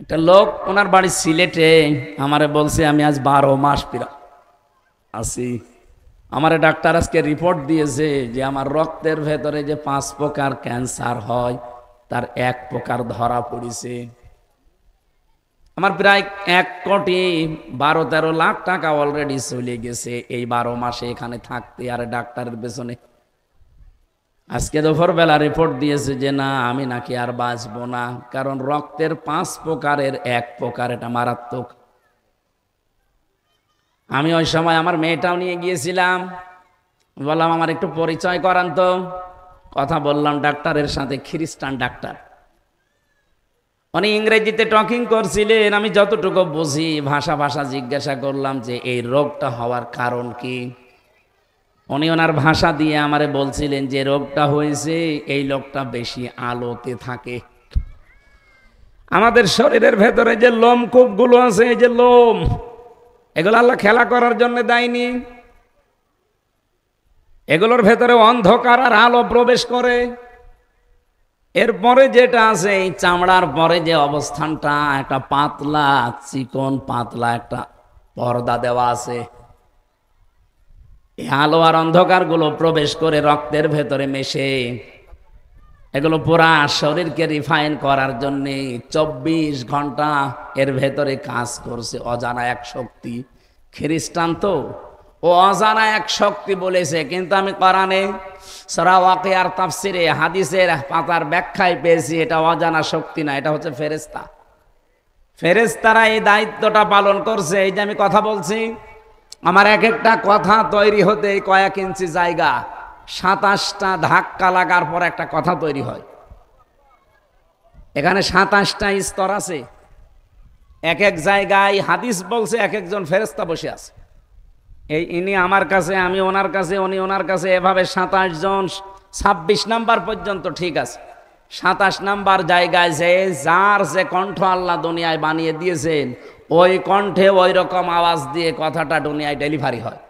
একটা লোক, ওনার বাড়ি সিলেটে, আমারে বলছে আমি আজ 12 মাস আছি। আমারে ডাক্তার আজকে রিপোর্ট দিয়েছে যে আমার রক্তের ভেতরে যে 5 প্রকার ক্যান্সার হয় তার 1 প্রকার ধরা পড়েছে। আমার প্রায় 1,12-13 লাখ টাকা অলরেডি চলে গেছে এই 12 মাসে এখানে থাকতে আর ডাক্তারের পেছনে। আজকে দুপুরবেলা রিপোর্ট দিয়েছে যে না, আমি নাকি আর বাঁচবো না, কারণ রক্তের 5 প্রকারের 1 প্রকার, এটা মারাত্মক। আমি ওই সময় আমার মেয়েটাও নিয়ে গিয়েছিলাম, বললাম আমার একটু পরিচয় করান তো। কথা বললাম ডাক্তারের সাথে, খ্রিস্টান ডাক্তার। উনি ইংরেজিতে টকিং করছিলেন, আমি যতটুকু বুঝি ভাষা জিজ্ঞাসা করলাম যে এই রোগটা হওয়ার কারণ কি। উনি ওনার ভাষা দিয়ে আমারে বলছিলেন যে রোগটা হয়েছে, এই লোকটা বেশি আলোতে থাকে। আমাদের শরীরের ভেতরে যে লোমকূপগুলো আছে, এই যে লোম, এগুলো আল্লাহ খেলা করার জন্য দেয়নি। এগুলোর ভেতরে অন্ধকার আর আলো প্রবেশ করে। এরপরে যেটা আছে, এই চামড়ার পরে যে অবস্থানটা, একটা পাতলা চিকন পাতলা একটা পর্দা দেওয়া আছে। এই আলো আর অন্ধকার গুলো প্রবেশ করে রক্তের ভেতরে মেশে এগুলো পুরা শরীরকে রিফাইন করার জন্য 24 ঘন্টা এর ভেতরে কাজ করছে অজানা এক শক্তি। খ্রিস্টান তো ও অজানা এক শক্তি বলেছে, কিন্তু আমি কোরআনে সূরা ওয়াকিয়ার তাফসিরে হাদিসের পাতার ব্যাখ্যায় পেয়েছি এটা অজানা শক্তি না, এটা হচ্ছে ফেরেশতা। ফেরেশতারা এই দায়িত্বটা পালন করছে। এই যে আমি কথা বলছি, আমার এক একটা কথা তৈরি হতে কয়েক ইঞ্চি জায়গা, 27টা ধাক্কা লাগার পর একটা কথা তৈরি হয়। এখানে 27টা স্তর আছে। এক এক জায়গায় হাদিস বলছে এক একজন ফেরেশতা বসে আছে। ইনি আমার কাছে, আমি ওনার কাছে, উনি ওনার কাছে, এভাবে 27 জন। 26 নাম্বার পর্যন্ত ঠিক আছে। 27 নাম্বার জায়গায় যে যার যে কণ্ঠ আল্লাহ দুনিয়ায় বানিয়ে দিয়েছেন, ওই কণ্ঠে ওই রকম আওয়াজ দিয়ে কথাটা দুনিয়ায় ডেলিভারি হয়।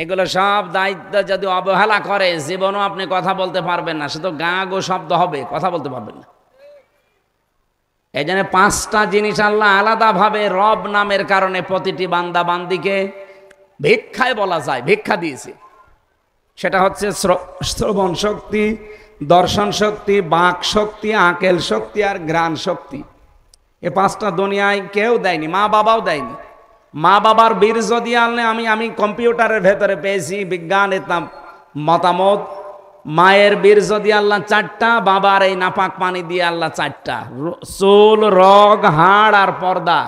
এগুলো সব দায়িত্ব যদি অবহেলা করে, জীবনও আপনি কথা বলতে পারবেন না, শুধু গা গো শব্দ হবে, কথা বলতে পারবেন না। এই জন্য 5টা জিনিস আল্লাহ আলাদাভাবে রব নামের কারণে প্রতিটি বান্দা বান্দিকে ভিক্ষায় বলা যায়, ভিক্ষা দিয়েছে। সেটা হচ্ছে শ্রবণ শক্তি, দর্শন শক্তি, বাক শক্তি, আকেল শক্তি আর ঘ্রাণ শক্তি। এই 5টা দুনিয়ায় কেউ দেয়নি, মা বাবাও দেয়নি। মা বাবার বীর্য দিয়ে আনলে আমি কম্পিউটারের ভেতরে পেয়েছি বিজ্ঞানের মতামত, মায়ের বীর্য দিয়ে আল্লাহ 4টা, বাবার এই নাপাক পানি দিয়ে আল্লাহ 4টা। চুল, রগ, হাড় আর পর্দা,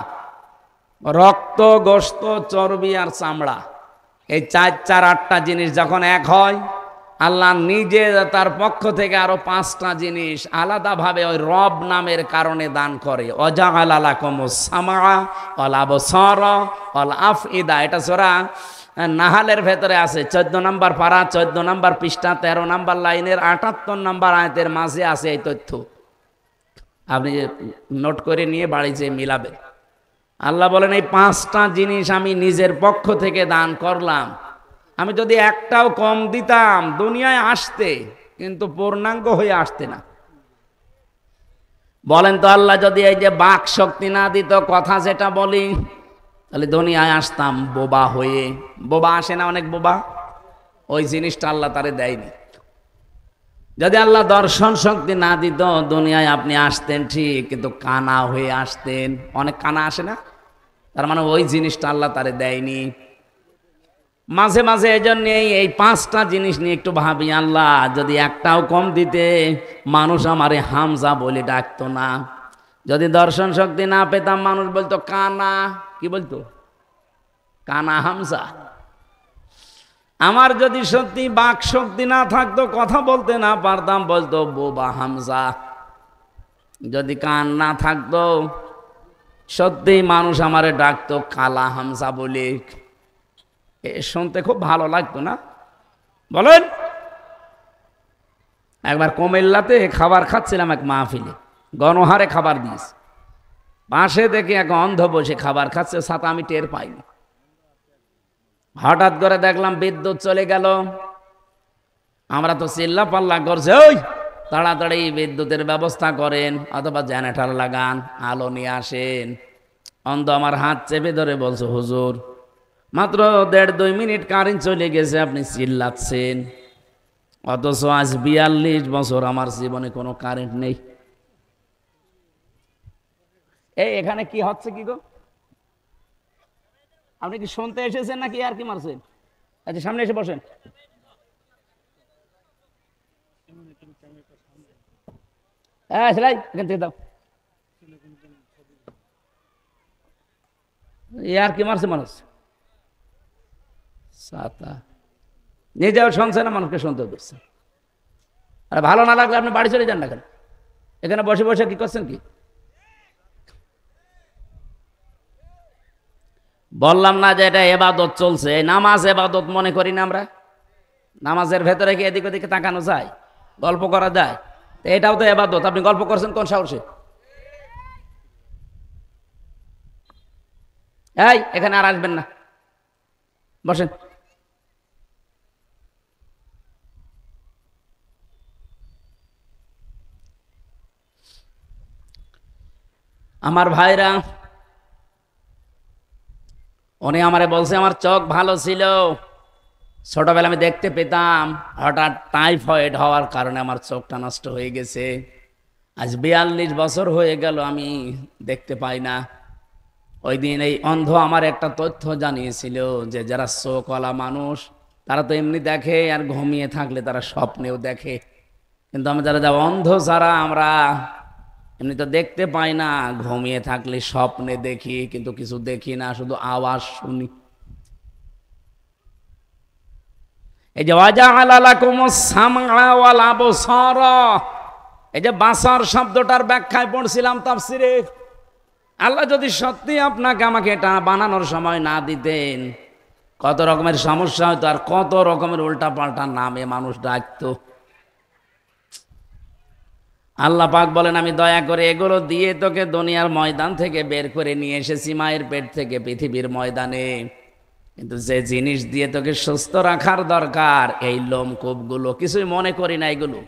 রক্ত, গোশত, চর্বি আর চামড়া, এই 4-8টা জিনিস যখন এক হয়, আল্লাহ নিজে তার পক্ষ থেকে আরো 5টা জিনিস আলাদাভাবে ওই রব নামের কারণে দান করে। ওয়াজআলা লাকুমুস সামআ ওয়াল আবসারা ওয়াল আফইদা। এটা সূরা নাহালের ভেতরে আছে, 14 নম্বর পারা, 14 নম্বর পৃষ্ঠা, 13 নম্বর লাইনের 78 নম্বর আয়াতের মাঝে আছে এই তথ্য। আপনি নোট করে নিয়ে বাড়ি যেয়ে মিলাবেন। আল্লাহ বলেন এই 5টা জিনিস আমি নিজের পক্ষ থেকে দান করলাম। আমি যদি একটাও কম দিতাম দুনিয়ায় আসতে, কিন্তু পূর্ণাঙ্গ হয়ে আসতে না। বলেন তো, আল্লাহ যদি এই যে বাক শক্তি না দিত, কথা যেটা বলি, তাহলে দুনিয়ায় আসতাম বোবা হয়ে। বোবা আসে না অনেক বোবা? ওই জিনিসটা আল্লাহ তারে দেয়নি। যদি আল্লাহ দর্শন শক্তি না দিত, দুনিয়ায় আপনি আসতেন ঠিক, কিন্তু কানা হয়ে আসতেন। অনেক কানা আসে না? তার মানে ওই জিনিসটা আল্লাহ তারে দেয়নি। মাঝে মাঝে এই জন্য এই 5টা জিনিস নিয়ে একটু ভাবি, আল্লাহ যদি একটাও কম দিতে, মানুষ আমারে হামজা বলে ডাকতো না। যদি দর্শন শক্তি না পেতাম, মানুষ বলতো কানা। কি বলতো? কানা হামজা। আমার যদি সত্যি বাক শক্তি না থাকতো, কথা বলতে না পারতাম, বলতো বোবা হামজা। যদি কান না থাকতো, সত্যি মানুষ আমারে ডাকতো কালা হামজা বলে। শুনতে খুব ভালো লাগতো না? বলেন। একবার কুমিল্লাতে খাবার খাচ্ছিলাম এক মাহফিলে, গণহারে খাবার দিয়েছে। পাশে দেখে এক অন্ধ বসে খাবার খাচ্ছে, সাথে আমি টের পাইনি। হঠাৎ করে দেখলাম বিদ্যুৎ চলে গেল। আমরা তো চিল্লা পাল্লা করছে, ওই তাড়াতাড়ি বিদ্যুতের ব্যবস্থা করেন, অথবা জেনারেটর লাগান, আলো নিয়ে আসেন। অন্ধ আমার হাত চেপে ধরে বলছে, হুজুর মাত্র 1.5-2 মিনিট কারেন্ট চলে গেছে, আপনি চিল্লাচ্ছেন। অথচ আজ 42 বছর আমার জীবনে কোনো কারেন্ট নেই। এখানে কি হচ্ছে কি গো? আপনি কি শুনতে এসেছেন নাকি আর কি মারছেন? আচ্ছা, সামনে এসে বসেন। হ্যাঁ সেলাই, এখান থেকে দাও। আর কি মারছে মানুষ? নিজেও শুনছে না, মানুষকে শুনতে দিচ্ছে। আর ভালো না লাগলে আপনি বাড়ি চলে যান না কেন? এখানে বসে বসে কি করছেন কি? বললাম না যে এটা এবাদত চলছে, নামাজ এবাদত মনে করি না আমরা? নামাজের ভেতরে কি এদিক ওদিকে তাকানো যায়, গল্প করা যায়? এটাও তো এবাদত। আপনি গল্প করছেন কোন সাহসে? এই এখানে আর আসবেন না, বসেন। আমার ভাইরা, উনি আমারে বলছে আমার চোখ ভালো ছিল, ছোটবেলা আমি দেখতে পেতাম, হঠাৎ টাইফয়েড হওয়ার কারণে আমার চোখটা নষ্ট হয়ে গেছে। আজ 42 বছর হয়ে গেল আমি দেখতে পাই না। ওই দিন এই অন্ধ আমার একটা তথ্য জানিয়েছিল যে যারা চোখওয়ালা মানুষ তারা তো এমনি দেখে, আর ঘুমিয়ে থাকলে তারা স্বপ্নেও দেখে। কিন্তু আমি যারা অন্ধ, যারা আমরা এমনি তো দেখতে পাই না, ঘুমিয়ে থাকলে স্বপ্নে দেখি, কিন্তু কিছু দেখি না, শুধু আওয়াজ শুনি। এই যে ওয়াজআলা লাকুমুস সামআ ওয়াল আবসারা, এই যে বাসার শব্দটার ব্যাখ্যায় পড়ছিলাম তাফসিরে। আল্লাহ যদি সত্যি আপনাকে আমাকে এটা বানানোর সময় না দিতেন, কত রকমের সমস্যা হতো, আর কত রকমের উল্টা পাল্টা নামে মানুষ ডাকতো। আল্লাহ পাক বলেন আমি দয়া করে এগুলো দিয়ে তোকে দুনিয়ার ময়দান থেকে বের করে নিয়ে এসেছি, মায়ের পেট থেকে পৃথিবীর ময়দানে। কিন্তু যে জিনিস দিয়ে তোকে সুস্থ রাখার দরকার, এই লোমকূপগুলো, কিছুই মনে করি না এগুলো।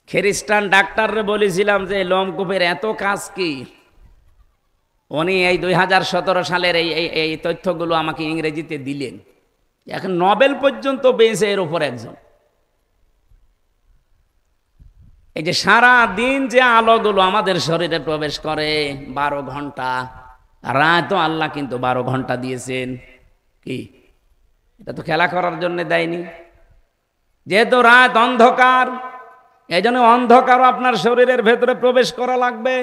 খ্রিস্টান ডাক্তাররে বলেছিলাম যে লোমকূপের এত কাজ কি, উনি এই 2017 সালের এই তথ্যগুলো আমাকে ইংরেজিতে দিলেন। এখন নোবেল পর্যন্ত পেয়েছে এর উপর একজন। এই যে সারা দিন যে আলোগুলো আমাদের শরীরে প্রবেশ করে 12 ঘন্টা, রাত আল্লাহ কিন্তু 12 ঘন্টা দিয়েছেন। কি এটা তো খেলা করার জন্য দেয়নি। যেহেতু রাত অন্ধকার, এই জন্য অন্ধকারও আপনার শরীরের ভেতরে প্রবেশ করা লাগবে।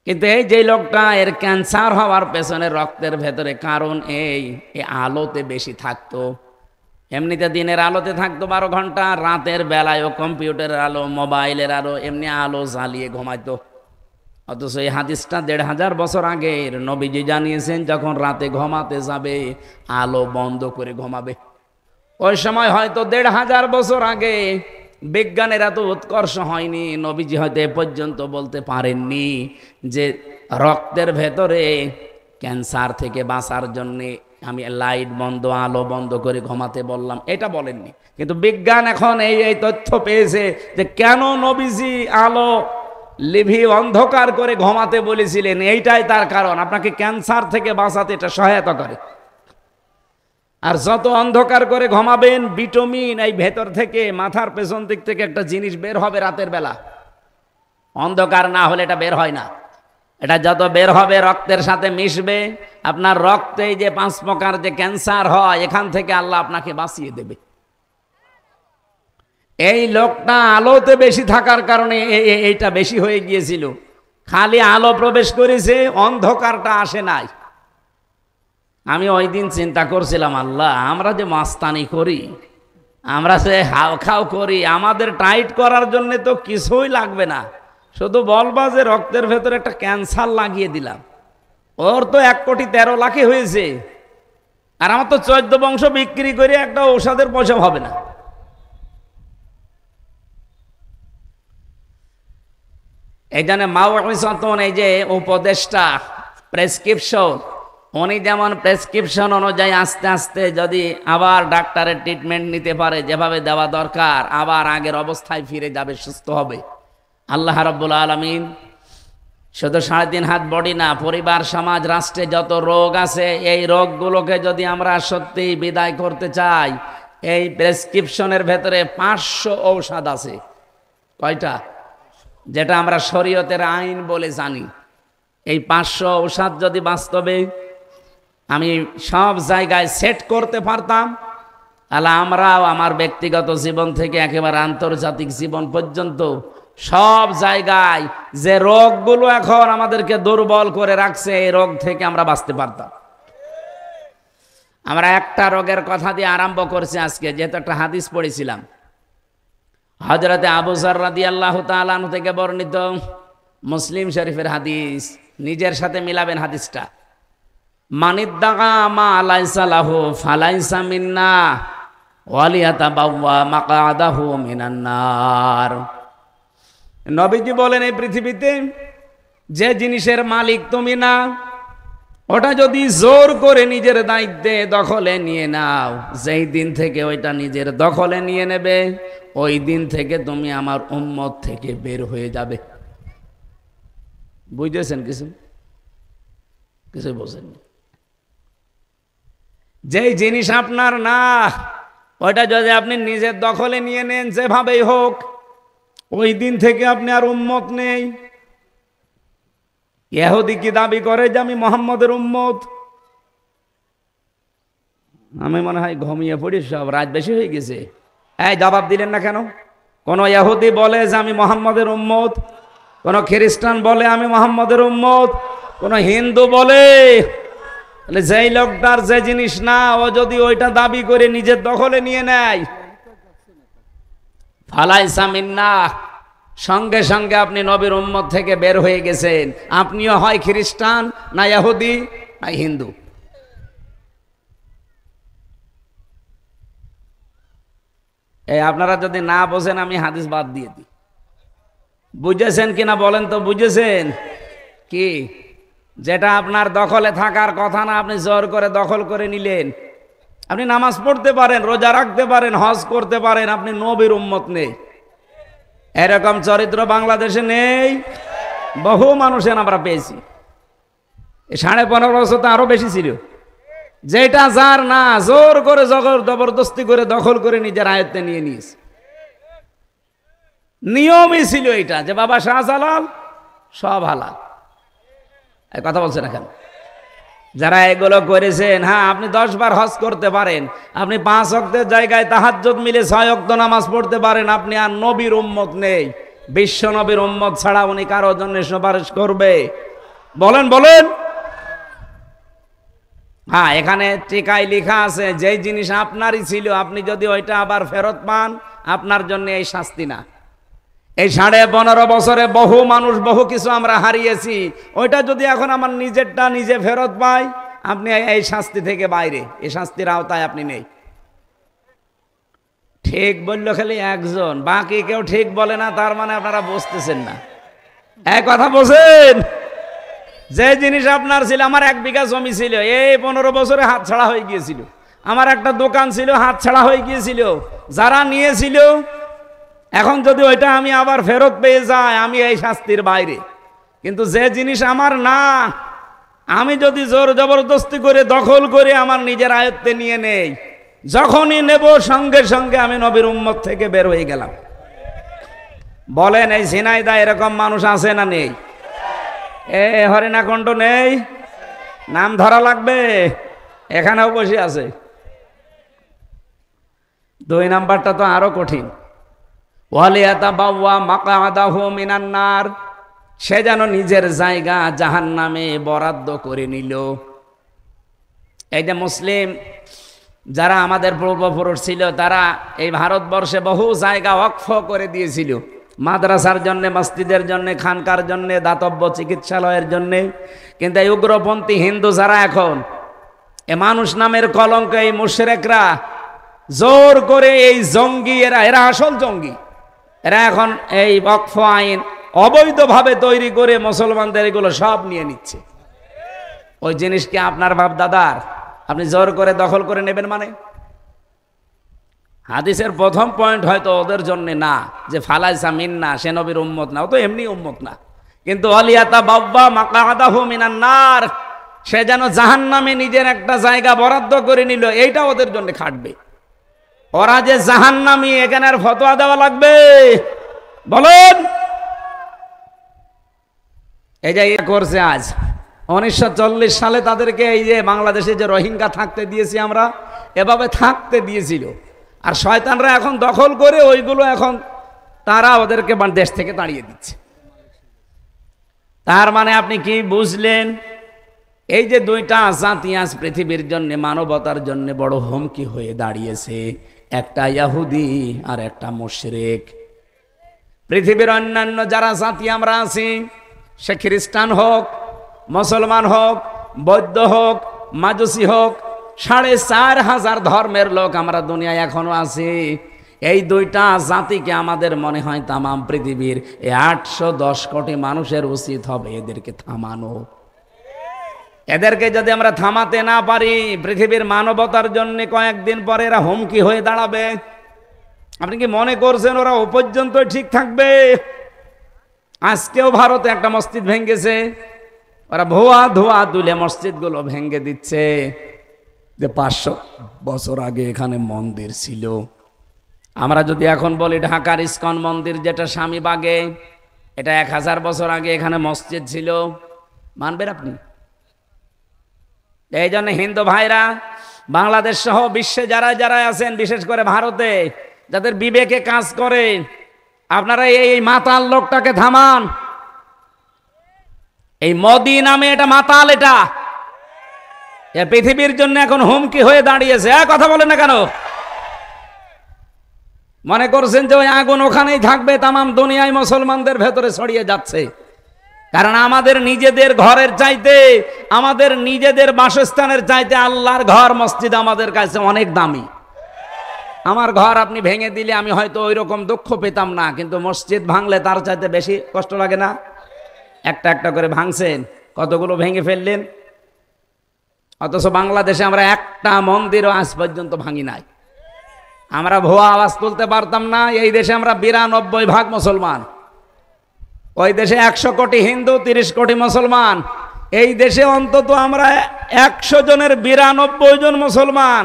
কিন্তু এই যে লোকটা, এর ক্যান্সার হওয়ার পেছনে রক্তের ভেতরে কারণ এই আলোতে বেশি থাকতো। এমনিতে দিনের আলোতে থাকতো 12 ঘন্টা, রাতের বেলায়ও কম্পিউটারের আলো, মোবাইলের আলো, এমনি আলো জ্বালিয়ে ঘুমাইতো। অথচ এই হাদিসটা 1500 বছর আগের, নবীজি জানিয়েছেন যখন রাতে ঘুমাতে যাবে আলো বন্ধ করে ঘুমাবে। ওই সময় হয়তো 1500 বছর আগে বিজ্ঞানের এত উৎকর্ষ হয়নি, নবীজি হয়তো এ পর্যন্ত বলতে পারেননি যে রক্তের ভেতরে ক্যান্সার থেকে বাঁচার জন্যে আমি লাইট বন্ধ, আলো বন্ধ করে ঘুমাতে বললাম, এটা বলেননি। কিন্তু বিজ্ঞান এখন এই তথ্য পেয়েছে যে কেন নবীজি আলো লিভি অন্ধকার করে ঘুমাতে বলেছিলেন। এইটাই তার কারণ, আপনাকে ক্যান্সার থেকে বাঁচাতে এটা সহায়তা করে। আর যত অন্ধকার করে ঘুমাবেন, ভিটামিন এই ভেতর থেকে, মাথার পেছন দিক থেকে একটা জিনিস বের হবে রাতের বেলা। অন্ধকার না হলে এটা বের হয় না। এটা যত বের হবে রক্তের সাথে মিশবে, আপনার রক্তে যে 5 প্রকার যে ক্যান্সার হয়, এখান থেকে আল্লাহ আপনাকে বাঁচিয়ে দেবে। এই লোকটা আলোতে বেশি থাকার কারণে এইটা বেশি হয়ে গিয়েছিল। খালি আলো প্রবেশ করেছে, অন্ধকারটা আসে নাই। আমি ওই দিন চিন্তা করছিলাম, আল্লাহ আমরা যে মাস্তানি করি, আমরা যে হাও খাও করি, আমাদের টাইট করার জন্য তো কিছুই লাগবে না, শুধু বলবা যে রক্তের ভেতরে একটা ক্যান্সার লাগিয়ে দিলাম, ওর তো 1,13,00,000 হয়েছে। আর আমার তো 14 বংশ বিক্রি করে একটা ঔষধের পয়সা হবে না। এই জন্য মাওয়াইযাতুন, এই যে উপদেশটা, প্রেসক্রিপশন, উনি যেমন প্রেসক্রিপশন অনুযায়ী আস্তে আস্তে যদি আবার ডাক্তারের ট্রিটমেন্ট নিতে পারে যেভাবে দেওয়া দরকার, আবার আগের অবস্থায় ফিরে যাবে, সুস্থ হবে। আল্লাহ রাব্বুল আলামিন শুধু 3.5 হাত বডি না, পরিবার, সমাজ, রাষ্ট্রে যত রোগ আছে, এই রোগগুলোকে যদি আমরা সত্যি বিদায় করতে চাই, এই প্রেসক্রিপশনের ভেতরে 500 ঔষধ আছে। কয়টা? যেটা আমরা শরীয়তের আইন বলে জানি। এই 500 ঔষধ যদি বাস্তবে আমি সব জায়গায় সেট করতে পারতাম, তাহলে আমরাও আমার ব্যক্তিগত জীবন থেকে একেবারে আন্তর্জাতিক জীবন পর্যন্ত সব জায়গায় যে রোগগুলো এখন আমাদেরকে দুর্বল করে রাখছে, এই রোগ থেকে আমরা বাঁচতে পারতাম। আমরা একটা রোগের কথা দিয়ে আরম্ভ করছি আজকে, যেহেতু একটা হাদিস পড়েছিলাম। হযরতে আবু যর রাদিয়াল্লাহু তাআলা আনহু থেকে বর্ণিত, মুসলিম শরীফের হাদিস, নিজের সাথে মিলাবেন হাদিসটা। মানিদ্দাগা মা লাইসা লাহু ফালাইসা মিন্না ওয়ালিয়াতাবাওয়া মাকআদাহু মিনান নার। নবীজি বলেন, এই পৃথিবীতে যে জিনিসের মালিক তুমি না, ওটা যদি জোর করে নিজের দায়িত্বে দখলে নিয়ে নাও, যেই দিন থেকে ওইটা নিজের দখলে নিয়ে নেবে, ওই দিন থেকে তুমি আমার উম্মত থেকে বের হয়ে যাবে। বুঝেছেন? কিছু বোঝেন? যেই জিনিস আপনার না, ওইটা যদি আপনি নিজের দখলে নিয়ে নেন যেভাবেই হোক, ওই দিন থেকে আপনি আর উম্মত নেই। ইহুদি কি দাবি করে যে আমি মুহাম্মদের উম্মত? আমি মনে হয় ঘুমিয়ে পড়ি, সব রাত বেশি হয়ে গেছে। এই জবাব দিলেন না কেন? কোন ইহুদি বলে যে আমি মুহাম্মদের উম্মত, কোন খ্রিস্টান বলে আমি মুহাম্মদের উম্মত, কোন হিন্দু বলে, যেই লোকটার যে জিনিস না, ও যদি ওইটা দাবি করে নিজের দখলে নিয়ে নেয়, ফালাইসা মিন্না, সঙ্গে সঙ্গে আপনি নবীর উম্মত থেকে বের হয়ে গেছেন। আপনিও হয় খ্রিস্টান, না ইহুদি, না হিন্দু। এই আপনারা যদি না বোঝেন, আমি হাদিস বাদ দিয়ে দিই। বুঝেছেন কিনা বলেন তো? বুঝেছেন কি? যেটা আপনার দখলে থাকার কথা না, আপনি জোর করে দখল করে নিলেন। আপনি নামাজ পড়তে পারেন, রোজা রাখতে পারেন, হজ করতে পারেন, আপনি নবীর উম্মত নেই। এরকম চরিত্র বাংলাদেশে নেই, বহু মানুষের আমরা পেয়েছি। 15.5 বছর তো আরো বেশি ছিল। যেটা যার না, জোর করে জবরদস্তি করে দখল করে নিজের আয়ত্তে নিয়ে নিয়েছে। নিয়মই ছিল এটা যে বাবা শাহজালাল সব হালাল। এই কথা বলছেন এখন যারা এগুলো করেছেন। হ্যাঁ, আপনি 10 বার হজ করতে পারেন, আপনি 5 ওয়াক্তের জায়গায় তাহাজ্জুদ মিলে 6 ওয়াক্ত নামাজ পড়তে পারেন, আপনি আর নবীর উম্মত নেই। বিশ্ব নবীর উম্মত ছাড়া উনি কারোর জন্য সুপারিশ করবে? বলেন বলেন। হ্যাঁ, এখানে টিকায় লেখা আছে, যেই জিনিস আপনারই ছিল, আপনি যদি ওইটা আবার ফেরত পান, আপনার জন্য এই শাস্তি না। এই 15.5 বছরে বহু মানুষ, বহু কিছু আমরা হারিয়েছি। ওইটা যদি এখন আমার নিজেরটা নিজে ফেরত পাই, আপনি এই শাস্তি থেকে বাইরে, এই শাস্তির আওতায় আপনি নেই। ঠিক বললো খালি একজন, বাকি কেউ ঠিক বলে না, তার মানে আপনারা বুঝতেছেন না। এক কথা বোঝেন? যে জিনিস আপনার ছিল, আমার 1 বিঘা জমি ছিল, এই 15 বছরে হাত ছাড়া হয়ে গিয়েছিল। আমার একটা দোকান ছিল, হাত ছাড়া হয়ে গিয়েছিল। যারা নিয়েছিল, এখন যদি ওইটা আমি আবার ফেরত পেয়ে যাই, আমি এই শাস্তির বাইরে। কিন্তু যে জিনিস আমার না, আমি যদি জোর জবরদস্তি করে দখল করে আমার নিজের আয়ত্তে নিয়ে নেই, যখনই নেব সঙ্গে সঙ্গে আমি নবীর উম্মত থেকে বের হয়ে গেলাম। বলেন, এই ঝিনাইদা এরকম মানুষ আছে না নেই? হরিণাকুণ্ড নেই? নাম ধরা লাগবে, এখানেও বসে আছে। 2 নাম্বারটা তো আরো কঠিন। ওয়ালিয়াতাবাওয়া মাকআদাহু মিনান নার, সে যেন নিজের জায়গা জাহান্নামে বরাদ্দ করে নিল। এই যে মুসলিম যারা আমাদের পূর্বপুরুষ ছিল, তারা এই ভারতবর্ষে বহু জায়গা ওয়াকফ করে দিয়েছিল, মাদ্রাসার জন্য, মসজিদের জন্য, খানকার জন্য, দাতব্য চিকিৎসালয়ের জন্য। কিন্তু এই উগ্রপন্থী হিন্দু যারা এখন, এ মানুষ নামের কলঙ্ক, এই মুশরিকরা জোর করে এই জঙ্গি, এরা আসল জঙ্গি। এরা এখন এই ওয়াকফ আইন অবৈধভাবে তৈরি করে মুসলমানদের এগুলো সব নিয়ে নিচ্ছে। ওই জিনিস কি আপনার বাপ দাদার? আপনি জোর করে দখল করে নেবেন মানে? হাদিসের প্রথম পয়েন্ট হয়তো ওদের জন্য না, যে ফালাইসা মিন্না, সে নবীর উম্মত না, ও তো এমনি উম্মত না। কিন্তু ওয়ালিয়াতাবাওয়া মাকআদাহু মিনান নার, সে যেন জাহান্নামে নিজের একটা জায়গা বরাদ্দ করে নিল, এইটা ওদের জন্য খাটবে। ওরা যে জাহান্নামী, এখানে আর ফতোয়া দেওয়া লাগবে? বলেন। এই যে করছে আজ 1940 সালে তাদেরকে, এই যে বাংলাদেশে যে রোহিঙ্গা থাকতে দিয়েছি আমরা, এভাবে থাকতে দিয়েছিল। আর শয়তানরা এখন দখল করে ওইগুলো এখন তারা ওদেরকে দেশ থেকে তাড়িয়ে দিচ্ছে। তার মানে আপনি কি বুঝলেন? এই যে 2টা জাতি আজ পৃথিবীর জন্য, মানবতার জন্য বড় হুমকি হয়ে দাঁড়িয়েছে, একটা ইহুদি আর একটা মুশরিক। পৃথিবীর অন্যান্য যারা জাতি আমরা আছি, সে খ্রিস্টান হোক, মুসলমান হোক, বৌদ্ধ হোক, মাজুসি হোক, 4,500 ধর্মের লোক আমরা দুনিয়ায় এখনো আছি। এই দুইটা জাতিকে আমাদের মনে হয় তামাম পৃথিবীর 810 কোটি মানুষের উচিত হবে এদেরকে থামানো। এদেরকে যদি আমরা থামাতে না পারি, পৃথিবীর মানবতার জন্য কয়েকদিন পরে এরা হুমকি হয়ে দাঁড়াবে। আপনি কি মনে করছেন ওরা ও পর্যন্ত ঠিক থাকবে? আজকেও ভারতে একটা মসজিদ ভেঙেছে, ওরা ভুয়া ধোয়া তুলে মসজিদগুলো ভেঙে দিচ্ছে যে 500 বছর আগে এখানে মন্দির ছিল। আমরা যদি এখন বলি ঢাকার ইস্কন মন্দির যেটা স্বামীবাগে, এটা 1000 বছর আগে এখানে মসজিদ ছিল, মানবেন আপনি? এই জন্য হিন্দু ভাইরা বাংলাদেশ সহ বিশ্বে যারা যারা আছেন, বিশেষ করে ভারতে যাদের বিবেকে কাজ করে, আপনারা এই মাতাল লোকটাকে থামান। এই মোদি নামে এটা মাতাল, এটা পৃথিবীর জন্য এখন হুমকি হয়ে দাঁড়িয়েছে। কথা বলেন না কেন? মনে করছেন যে ওই আগুন ওখানেই থাকবে, তামাম দুনিয়ায় মুসলমানদের ভেতরে ছড়িয়ে যাচ্ছে। কারণ আমাদের নিজেদের ঘরের চাইতে, আমাদের নিজেদের বাসস্থানের চাইতে আল্লাহর ঘর মসজিদ আমাদের কাছে অনেক দামি। আমার ঘর আপনি ভেঙে দিলে আমি হয়তো ওই রকম দুঃখ পেতাম না, কিন্তু মসজিদ ভাঙলে তার চাইতে বেশি কষ্ট লাগে না? একটা একটা করে ভাঙছেন, কতগুলো ভেঙে ফেললেন। অথচ বাংলাদেশে আমরা একটা মন্দিরও আজ পর্যন্ত ভাঙি নাই। আমরা ভুয়া আওয়াজ তুলতে পারতাম না। এই দেশে আমরা 92% মুসলমান, ওই দেশে 100 কোটি হিন্দু, 30 কোটি মুসলমান। এই দেশে অন্তত আমরা 100 জনের 92 জন মুসলমান,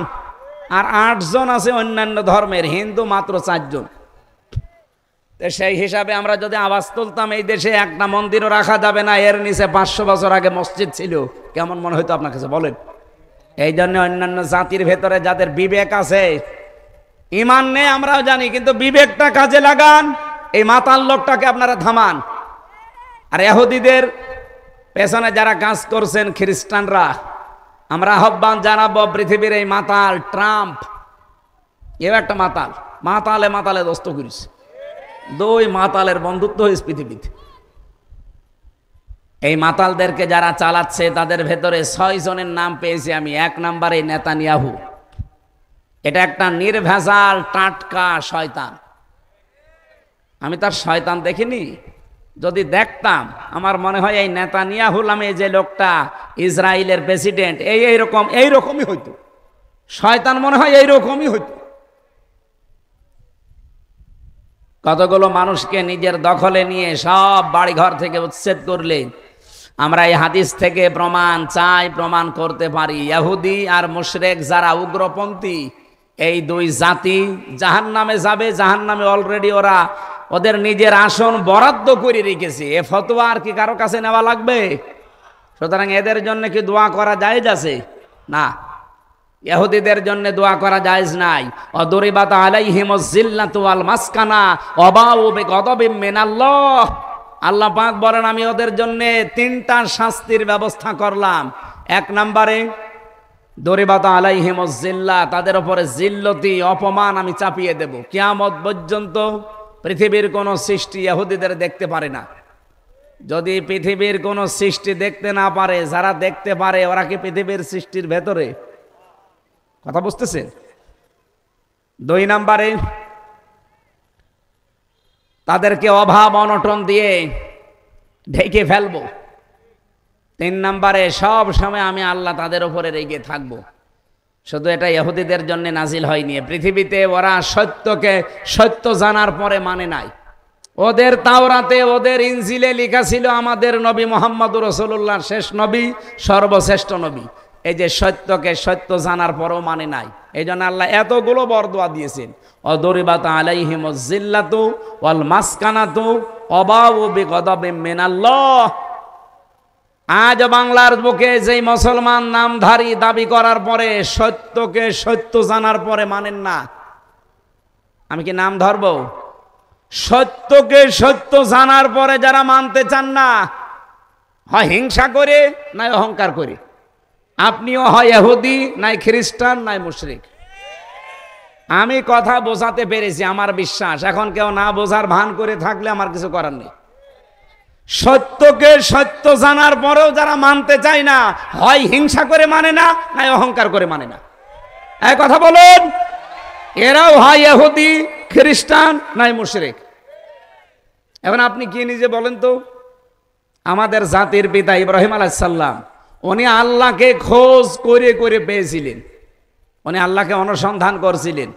আর 8 জন আছে অন্যান্য ধর্মের, হিন্দু মাত্র 4 জন। তো সেই হিসাবে আমরা যদি আওয়াজ তুলতাম এই দেশে একটা মন্দিরও রাখা যাবে না, এর নিচে 500 বছর আগে মসজিদ ছিল, কেমন মনে হইতো আপনার কাছে বলেন? এই জন্য অন্যান্য জাতির ভেতরে যাদের বিবেক আছে, ইমান নেই আমরাও জানি, কিন্তু বিবেকটা কাজে লাগান, এই মাতাল লোকটাকে আপনারা থামান। আর ইহুদিদের পেছনে যারা কাজ করছেন খ্রিস্টানরা, আমরা আহ্বান জানাবো, পৃথিবীর এই মাতাল ট্রাম্প, এও একটা মাতাল, মাতালে মাতালে দোস্ত করিস, 2 মাতালের বন্ধুত্ব হয়েছে পৃথিবীতে। এই মাতালদেরকে যারা চালাচ্ছে তাদের ভেতরে 6 জনের নাম পেয়েছি আমি। 1 নম্বরে নেতানিয়াহু, এটা একটা নির্ভেজাল টাটকা শয়তান। আমি তার শয়তান দেখিনি, যদি দেখতাম আমার মনে হয় এই নেতানিয়াহু নামে যে লোকটা ইসরায়েলের প্রেসিডেন্ট, এইরকমই হইতো। শয়তান মনে হয় এইরকমই হইতো। কতগুলো মানুষকে নিজের দখলে নিয়ে সব বাড়িঘর থেকে উচ্ছেদ করলে আমরা এই হাদিস থেকে প্রমাণ চাই, প্রমাণ করতে পারি ইহুদি আর মুশরিক যারা উগ্রপন্থী, এই 2 জাতি জাহান্নামে যাবে। জাহান্নামে অলরেডি ওরা ওদের নিজের আসন বরাদ্দ করে রেখেছে। এ ফতোয়া আর কি কারো কাছে নেওয়া লাগবে? সুতরাং এদের জন্য কি দোয়া করা জায়েজ আছে? না, ইহুদিদের জন্য দোয়া করা জায়েজ নাই। অদরিবাত আলাইহিমুজ জিল্লাতু ওয়াল মাসকানা ওয়াবাউ বিগদাবিম মিনাল্লাহ। আল্লাহ পাক বলেন আমি ওদের জন্য 3টা শাস্তির ব্যবস্থা করলাম। 1 নম্বরে দরিবাত আলাইহিমুজ জিল্লা, তাদের উপরে জিল্লতি অপমান আমি চাপিয়ে দেব। কিয়ামত পর্যন্ত পৃথিবীর কোন সৃষ্টি ইহুদিদের দেখতে পারে না। যদি পৃথিবীর কোন সৃষ্টি দেখতে না পারে, যারা দেখতে পারে ওরা কি পৃথিবীর সৃষ্টির ভেতরে? কথা বুঝতেছেন? 2 নম্বরে তাদেরকে অভাব অনটন দিয়ে ঢেকে ফেলবো। 3 নম্বরে সব সময় আমি আল্লাহ তাদের উপরে রেগে থাকবো। শুধু এটা ইহুদিদের জন্য নাজিল হয়নি, পৃথিবীতে ওরা সত্যকে সত্য জানার পরে মানে নাই। ওদের তাওরাতে, ওদের ইনজিলে লেখা ছিল আমাদের নবী মুহাম্মদুর রাসূলুল্লাহ শেষ নবী, সর্বশ্রেষ্ঠ নবী। এই যে সত্যকে সত্য জানার পরেও মানে নাই, এই জন্য আল্লাহ এতগুলো বরদোয়া দিয়েছেন। অদরিবাত আলাইহিমুজ জিল্লাতু ওয়াল মাসকানাতু ওয়াবাউ বিগদাবিম মিনাল্লাহ। আজ বাংলার বুকে যেই মুসলমান নামধারী দাবি করার পরে সত্যকে সত্য জানার পরে মানেন না, আমি কি নাম ধরব? সত্যকে সত্য জানার পরে যারা মানতে চান না, হয় হিংসা করে নাই অহংকার করে। আপনিও হয় ইহুদি, নাই খ্রিস্টান, নাই মুশরিক। আমি কথা বোঝাতে পেরেছি, আমার বিশ্বাস। এখন কেউ না বোঝার ভান করে থাকলে আমার কিছু করার নেই। সত্যকে সত্য জানার পরেও যারা মানতে চায় না, হয় হিংসা করে মানে না, নাই অহংকার করে মানে না। এই কথা বলুন, এরাও হয় ইহুদি, খ্রিস্টান, নাই মুশরিক। এখন আপনি কি নিজে বলেন তো? আমাদের জাতির পিতা ইব্রাহিম আলাইহিস সালাম, উনি আল্লাহকে খোঁজ করে করে পেয়েছিলেন। উনি আল্লাহকে অনুসন্ধান করছিলেন।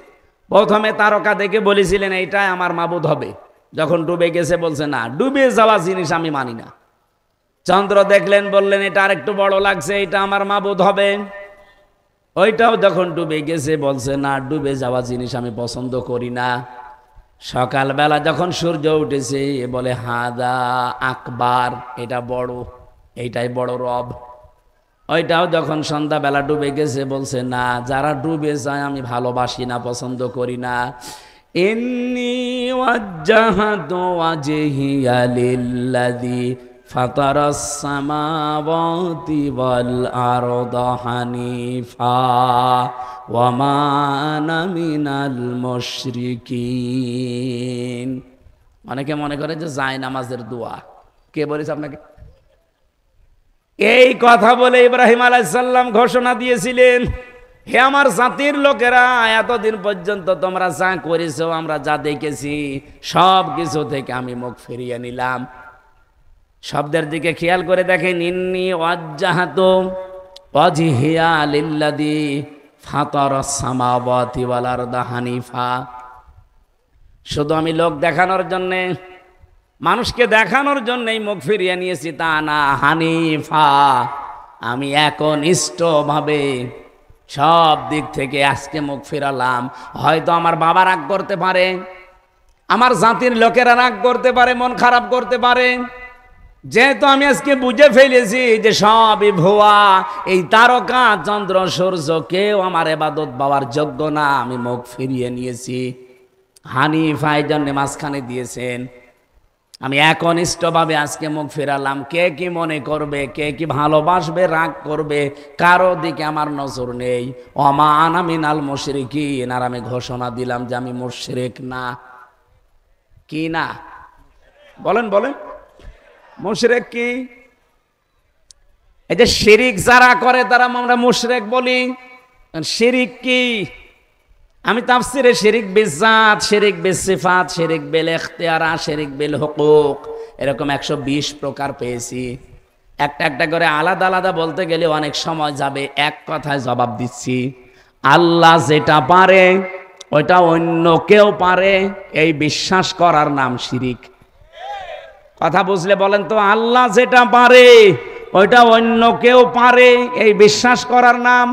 প্রথমে তারকা দেখে বলেছিলেন এইটাই আমার মাবুদ হবে। যখন ডুবে গেছে বলছে না, ডুবে যাওয়া জিনিস আমি মানি না। চন্দ্র দেখলেন, বললেন এটা আরেকটু বড় লাগছে, এটা আমার মাবুদ হবে। ওইটাও যখন ডুবে গেছে বলছে না, ডুবে যাওয়া জিনিস আমি পছন্দ করি না। সকালবেলা যখন সূর্য উঠেছে বলে হাদা আকবার, এটা বড়, এইটাই বড় রব। ওইটাও যখন সন্ধ্যাবেলা ডুবে গেছে বলছে না, যারা ডুবে যায় আমি ভালোবাসি না, পছন্দ করি না। ইন্নী ওয়াজ্জাহাতু ওয়াজহিয়া লিল্লাযী ফাতারাস সামাওয়াতি ওয়াল আরদা হানিফা ওয়া মা আনা মিনাল মুশরিকিন। অনেকে মনে করে যে যায় নামাজের দোয়া। কে বলেছে আপনাকে? এই কথা বলে ইব্রাহিম আলাইহিস সালাম ঘোষণা দিয়েছিলেন, হে আমার জাতির লোকেরা, এতদিন পর্যন্ত তোমরা যা করেছো, আমরা যা দেখেছি, সব কিছু থেকে আমি মুখ ফিরিয়ে নিলাম। শব্দের দিকে খেয়াল করে দেখেন, ইন্নী ওয়াজ্জাহাতু ওয়াজহিয়া লিল্লাযী ফাতারাস সামাওয়াতি ওয়াল আরদা হানিফা। শুধু আমি লোক দেখানোর জন্যে, মানুষকে দেখানোর জন্যই মুখ ফিরিয়ে নিয়েছি তা না, হানিফা, আমি একনিষ্ঠভাবে সব দিক থেকে আজকে মুখ ফিরালাম। হয়তো আমার বাবা রাগ করতে পারে, আমার জাতির লোকেরা রাগ করতে পারে, মন খারাপ করতে পারে, যেহেতু আমি আজকে বুঝে ফেলেছি যে সবই ভুয়া, এই তারকা চন্দ্র সূর্য কেউ আমার ইবাদত পাওয়ার যোগ্য না, আমি মুখ ফিরিয়ে নিয়েছি। হানিফা এই জন্য মাঝখানে দিয়েছেন। আমি একনিষ্ঠভাবে আজকে মুখ ফেরালাম। কে কি মনে করবে, কে কি ভালোবাসবে, রাগ করবে, কারো দিকে আমার নজর নেই। ওমা আনা মিনাল মুশরিকিন, আর আমি ঘোষণা দিলাম যে আমি মুশরিক না। কি না বলেন, বলেন মুশরিক কি? এই যে শিরিক যারা করে তারা আমরা মুশরিক বলি। শিরিক কি? আমি তাফসিরে শিরিক বিজাত, শিরিক বিসিফাত, শিরিক বিল ইখতিয়ারা, শিরিক বিল হুকুক, এরকম 120 প্রকার পেয়েছি। একটা একটা করে আলাদা আলাদা বলতে গেলে অনেক সময় যাবে। এক কথায় জবাব দিচ্ছি, আল্লাহ যেটা পারে ওইটা অন্য কেউ পারে, এই বিশ্বাস করার নাম শিরিক। কথা বুঝলে বলেন তো? আল্লাহ যেটা পারে ওইটা অন্য কেউ পারে, এই বিশ্বাস করার নাম।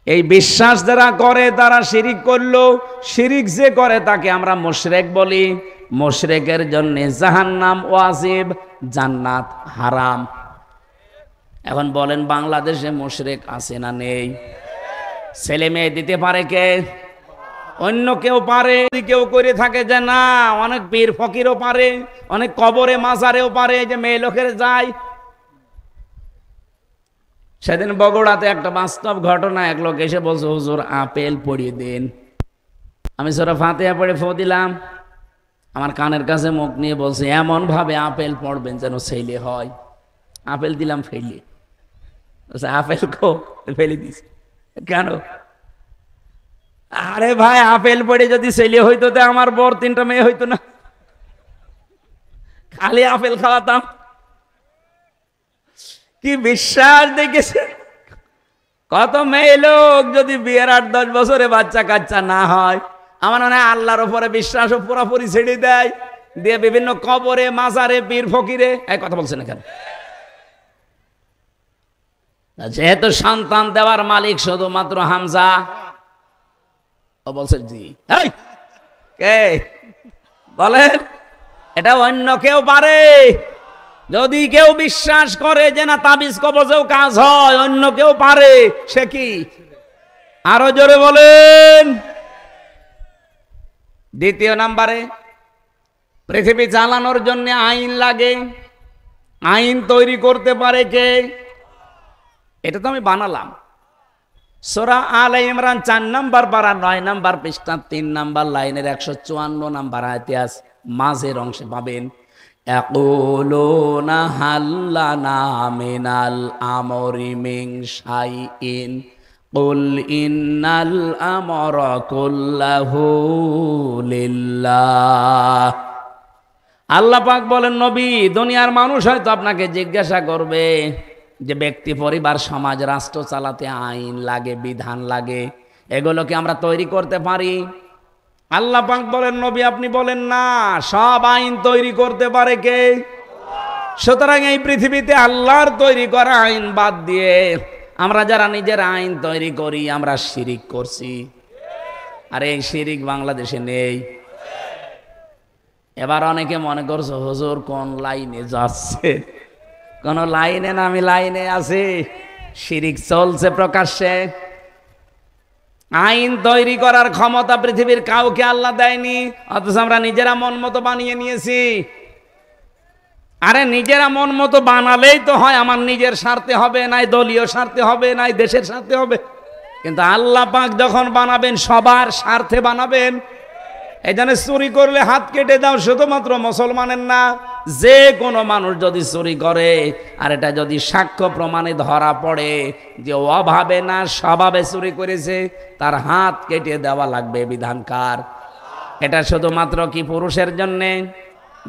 এই বিশ্বাস যারা করে তারা শিরিক করলো। শিরিক যে করে তাকে আমরা মুশরিক বলি। মুশরিকের জন্য জাহান্নাম ওয়াজিব, জান্নাত হারাম। এখন বলেন, বাংলাদেশে মুশরিক আছে না নেই? ছেলে মেয়ে দিতে পারে কে? অন্য কেউ পারে। কেউ করে থাকে যে না, অনেক পীর ফকিরও পারে, অনেক কবরে মাজারেও পারে, যে মেয়ে লোকের যায়। সেদিন বগুড়াতে একটা বাস্তব ঘটনা, এক লোক এসে বলছে, হুজুর আপেল পড়িয়ে দিন। আমি সূরা ফাতিহা পড়ে ফু দিলাম। আমার কানের কাছে মুখ নিয়ে বলছে, এমন ভাবে আপেল পড়বেন যেন ছেলে হয়। আপেল দিলাম, ফেলে। আপেল কো? ফেলে দিস কেন? আরে ভাই, আপেল পড়ে যদি ছেলে হইতো তো আমার বর 3টা মেয়ে হইতো না? খালি আপেল খাওয়াতাম। কি বিশ্বাস দেখেছে! কত মেয়ে লোক যদি বিয়ের 8-10 বছরে বাচ্চা কাচ্চা না হয়, আমার মনে হয় আল্লাহর উপরে বিশ্বাস পুরোপুরি ছেড়ে দেয়, দিয়ে বিভিন্ন কবরে মাজারে পীর ফকিরে এই কথা বলছেন এখানে। যেহেতু সন্তান দেওয়ার মালিক শুধুমাত্র হামজা, ও বলছে জি। কে বলেন? এটা অন্য কেউ পারে। যদি কেউ বিশ্বাস করে যে না তাবিজ কবজেও কাজ হয়, অন্য কেউ পারে, সে কি? আরো জোরে বলেন। দ্বিতীয় নাম্বারে, পৃথিবী চালানোর জন্য আইন লাগে। আইন তৈরি করতে পারে কে? এটা তো আমি বানালাম। সূরা আলে ইমরান ৪ নম্বর পারা ৯ নম্বর পৃষ্ঠা ৩ নম্বর লাইনের ১৫৪ নম্বর আয়াতে আছে, মাঝের অংশে পাবেন ইয়াকুলুনা হাল্লানা মিনাল আমরি মিন শাইইন কুল ইন্নাল আমরা কুল্লাহু লিল্লাহ। আল্লাহ পাক বলেন, নবী, দুনিয়ার মানুষ হয়তো আপনাকে জিজ্ঞাসা করবে যে ব্যক্তি, পরিবার, সমাজ, রাষ্ট্র চালাতে আইন লাগে, বিধান লাগে, এগুলো কি আমরা তৈরি করতে পারি? আল্লাহ পাক বলেন, নবী আপনি বলেন না, সব আইন তৈরি করতে পারে কে? সুতরাং এই পৃথিবীতে আল্লাহর তৈরি করা আইন বাদ দিয়ে আমরা যারা নিজের আইন তৈরি করি, আমরা শিরিক করছি। আর এই শিরিক বাংলাদেশে নেই। এবার অনেকে মনে করছে হুজুর কোন লাইনে যাচ্ছে। কোন লাইনে না, আমি লাইনে আছি। শিরিক চলছে প্রকাশ্যে। আইন তৈরি করার ক্ষমতা পৃথিবীর কাউকে আল্লাহ দেয়নি, অথচ আমরা নিজেরা মন মতো বানিয়ে নিয়েছি। আরে নিজেরা মন মতো বানালেই তো হয়, আমার নিজের স্বার্থে হবে, নাই দলীয় স্বার্থে হবে, নাই দেশের স্বার্থে হবে। কিন্তু আল্লাহ পাক যখন বানাবেন সবার স্বার্থে বানাবেন। এই জন্য চুরি করলে হাত কেটে দাও, শুধুমাত্র মুসলমানের না, যে কোনো মানুষ যদি চুরি করে আর এটা যদি সাক্ষ্য প্রমাণে ধরা পড়ে যে অভাবে না স্বভাবে চুরি করেছে, তার হাত কেটে দেওয়া লাগবে। বিধানকার এটা শুধুমাত্র কি পুরুষের জন্যে,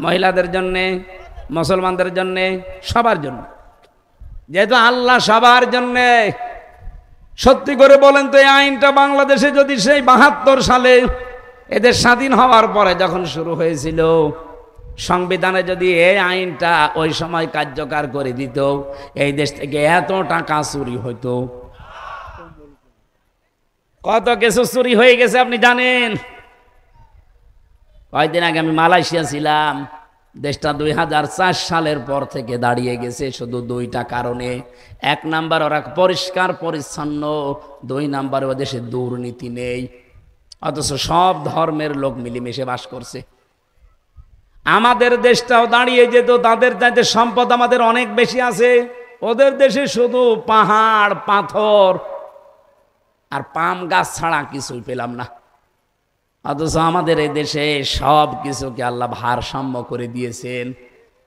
মহিলাদের জন্যে, মুসলমানদের জন্যে, সবার জন্য। যেহেতু আল্লাহ সবার জন্যে, সত্যি করে বলেন তো এই আইনটা বাংলাদেশে যদি সেই ৭২ সালে এদের স্বাধীন হওয়ার পরে যখন শুরু হয়েছিল, সংবিধানে যদি এই আইনটা ওই সময় কার্যকর করে দিত, এই দেশ থেকে এত টাকা চুরি হইতো। কত কিছু চুরি হয়ে গেছে আপনি জানেন। কয়েকদিন আগে আমি মালয়েশিয়া ছিলাম। দেশটা ২০০৪ সালের পর থেকে দাঁড়িয়ে গেছে শুধু ২টা কারণে। ১ নাম্বার, ওরা পরিষ্কার পরিচ্ছন্ন। ২ নাম্বারে ও দেশে দুর্নীতি নেই, অথচ সব ধর্মের লোক মিলেমিশে বাস করছে। আমাদের দেশটাও দাঁড়িয়ে যেত, তাদের চাইতে সম্পদ আমাদের অনেক বেশি আছে। ওদের দেশে শুধু পাহাড়, পাথর আর পাম গাছ ছাড়া কিছুই পেলাম না। অথচ আমাদের এই দেশে সব কিছুকে আল্লাহ ভারসাম্য করে দিয়েছেন।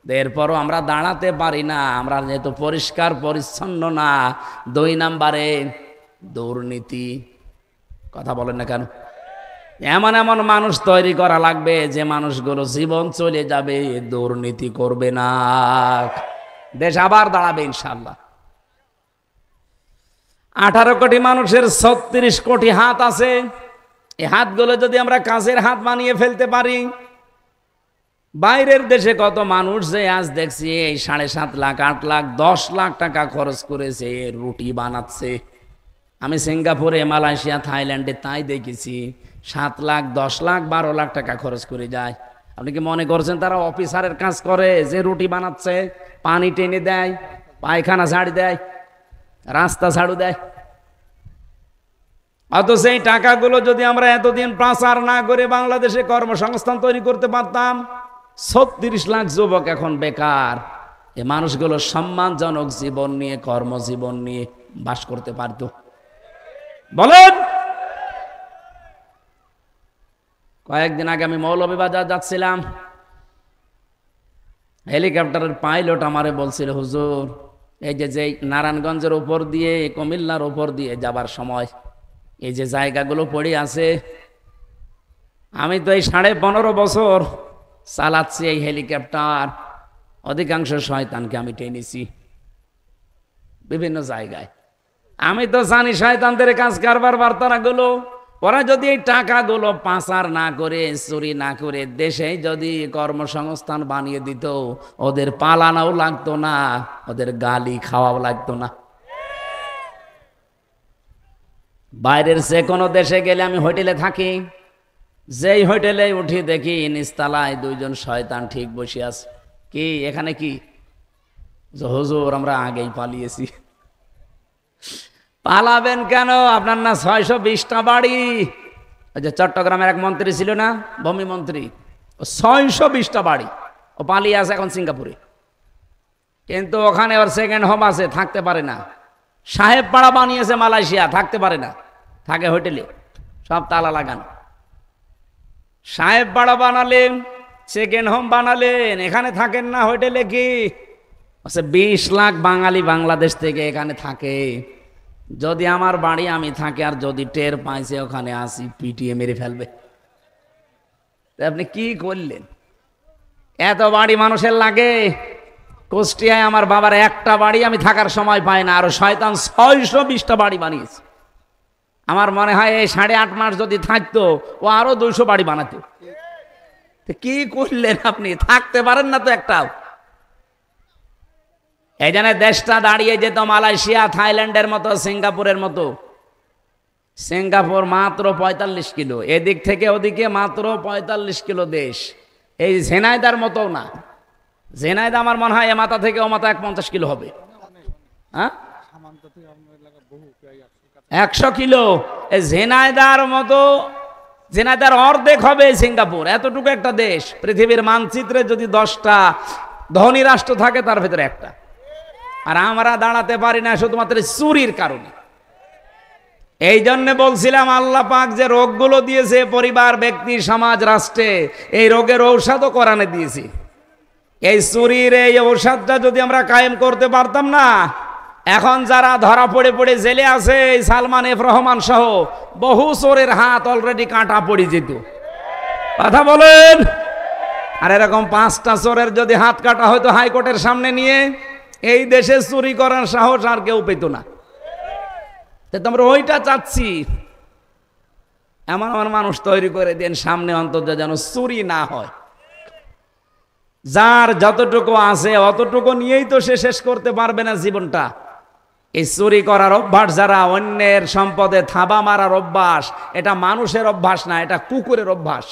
এরপরও আমরা দাঁড়াতে পারি না, আমরা যেহেতু পরিষ্কার পরিচ্ছন্ন না। ২ নাম্বারে দুর্নীতি। কথা বলেন না কেন? এমন এমন মানুষ তৈরি করা লাগবে যে মানুষগুলো জীবন চলে যাবে, দুর্নীতি করবে না, দেশ আবার দাঁড়াবে ইনশাআল্লাহ। 18 কোটি মানুষের 36 কোটি হাত আছে। এই হাতগুলো যদি আমরা কাঁচের হাত বানিয়ে ফেলতে পারি, বাইরের দেশে কত মানুষ যে আজ দেখছি এই 7.5 লাখ, 8 লাখ, 10 লাখ টাকা খরচ করেছে রুটি বানাচ্ছে। আমি সিঙ্গাপুরে, মালয়েশিয়া, থাইল্যান্ডে তাই দেখেছি। 7 লাখ, 10 লাখ, 12 লাখ টাকা খরচ করে যায়। আপনি কি মনে করছেন তারা অফিসারের কাজ করে যে রুটি বানাচ্ছে, পানি টেনে দেয়, পায়খানা ঝাড়ি দেয়, রাস্তা ঝাড়ু দেয়? অথচ এই টাকাগুলো যদি আমরা এতদিন পাচার না করে বাংলাদেশে কর্মসংস্থান তৈরি করতে পারতাম, 36 লাখ যুবক এখন বেকার। এই মানুষগুলো সম্মানজনক জীবন নিয়ে, কর্মজীবন নিয়ে বাস করতে পারত। বলেন। কয়েকদিন আগে আমি মৌলভীবাজার যাচ্ছিলাম, হেলিকপ্টারের পাইলট আমারে বলছিল, হুজুর এই যে নারায়ণগঞ্জের উপর দিয়ে, কুমিল্লার উপর দিয়ে যাবার সময় এই যে জায়গাগুলো পড়ে আছে, আমি তো এই 15.5 বছর চালাচ্ছি এই হেলিকপ্টার। অধিকাংশ শয়তানকে আমি টেনেছি বিভিন্ন জায়গায়। আমি তো জানি শয়তানদের কাজ কারবার বার্তাগুলো। ওরা যদি এই টাকাগুলো পাচার না করে, চুরি না করে দেশে যদি কর্মসংস্থান বানিয়ে দিত, ওদের পালানোও লাগতো না, ওদের গালি খাওয়াও লাগতো না। বাইরের যে কোনো দেশে গেলে, আমি হোটেলে থাকি, যেই হোটেলে উঠি দেখি নিচতলায় 2 জন শয়তান ঠিক বসে আছে। কি এখানে কি? হুজুর আমরা আগেই পালিয়েছি। পালাবেন কেন? আপনার না 620টা বাড়ি? ওই যে চট্টগ্রামের এক মন্ত্রী ছিল না, ভূমি মন্ত্রী, 620টা বাড়ি, ও পালিয়ে আছে এখন সিঙ্গাপুরে। কিন্তু ওখানে ওর সেকেন্ড হোম আছে, থাকতে পারে না। সাহেব পাড়া বানিয়েছে মালয়েশিয়া, থাকতে পারে না, থাকে হোটেলে, সব তালা লাগানো। সাহেব পাড়া বানালেন, সেকেন্ড হোম বানালেন, এখানে থাকেন না, হোটেলে কি 20 লাখ বাঙালি বাংলাদেশ থেকে এখানে থাকে। যদি আমার বাড়ি আমি থাকি আর যদি টের পাইছে ওখানে আসি, পিটিয়ে মেরে ফেলবে। আপনি কি করলেন? এত বাড়ি মানুষের লাগে। কুষ্টিয়ায় আমার বাবার একটা বাড়ি আমি থাকার সময় পাই না, আরো শয়তান 620টা বাড়ি বানিয়েছে। আমার মনে হয় এই 8.5 মাস যদি থাকতো ও আরো 200 বাড়ি বানাতো। কি করলেন আপনি? থাকতে পারেন না তো একটাও। এই জন্য দেশটা দাঁড়িয়ে যেত মালয়েশিয়া, থাইল্যান্ডের মতো, সিঙ্গাপুরের মতো। সিঙ্গাপুর মাত্র 45 কিলো, এদিক থেকে ওদিকে মাত্র 45 কিলো দেশ। এই ঝেনাইদার মতো না। ঝেনাইদা আমার মনে হয় এ মাথা থেকে ও মাথা 50 কিলো হবে। হ্যাঁ, 100 কিলো। এই ঝেনাইদার মতো, ঝেনাইদার অর্ধেক হবে সিঙ্গাপুর। এতটুকু একটা দেশ। পৃথিবীর মানচিত্রে যদি 10টা ধনী রাষ্ট্র থাকে তার ভেতরে একটা। আর আমরা দাঁড়াতে পারি না শুধুমাত্র চুরির কারণে। এই জন্য বলছিলাম আল্লাহ পাক যে রোগগুলো দিয়েছে পরিবার, ব্যক্তি, সমাজ, রাষ্ট্রে, এই রোগের ঔষধও কোরআনে দিয়েছি। এই চুরির এই ঔষধটা যদি আমরা কায়েম করতে পারতাম না, এখন যারা ধরা পড়ে পড়ে জেলে আছে, এই সালমান এফ রহমান সহ বহু চোরের হাত অলরেডি কাটা পড়ে যেত। কথা বলেন। আর এরকম 5টা চোরের যদি হাত কাটা হয়তো হাইকোর্টের সামনে নিয়ে, এই দেশে চুরি করার সাহস আর কেউ পেত না। আমরা ওইটা চাচ্ছি। এমন এমন মানুষ তৈরি করে দেন সামনে, অন্তত যেন চুরি না হয়। যার যতটুকু আছে অতটুকু নিয়েই তো সে শেষ করতে পারবে না জীবনটা। এই চুরি করার অভ্যাস, যারা অন্যের সম্পদে থাবা মারার অভ্যাস, এটা মানুষের অভ্যাস না, এটা কুকুরের অভ্যাস।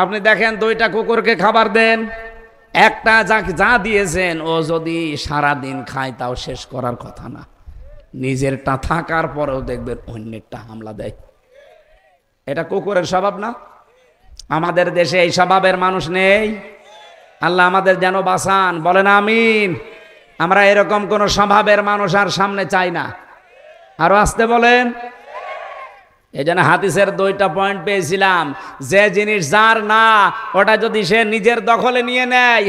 আপনি দেখেন 2টা কুকুরকে খাবার দেন, একটা যা দিয়েছেন ও যদি সারাদিন খায় তাও শেষ করার কথা না। নিজেরটা থাকার পরেও দেখবেন অন্যেরটা হামলা দেয়। এটা কুকুরের স্বভাব না? আমাদের দেশে এই স্বভাবের মানুষ নেই। আল্লাহ আমাদের যেন বাঁচান, বলেন আমিন। আমরা এরকম কোন স্বভাবের মানুষ আর সামনে চাই না। আরো আসতে বলেন। এই জন্য হাদিসের 2টা পয়েন্ট পেয়েছিলাম। যে জিনিস যার না, ওটা যদি সে নিজের দখলে নিয়ে নেয়,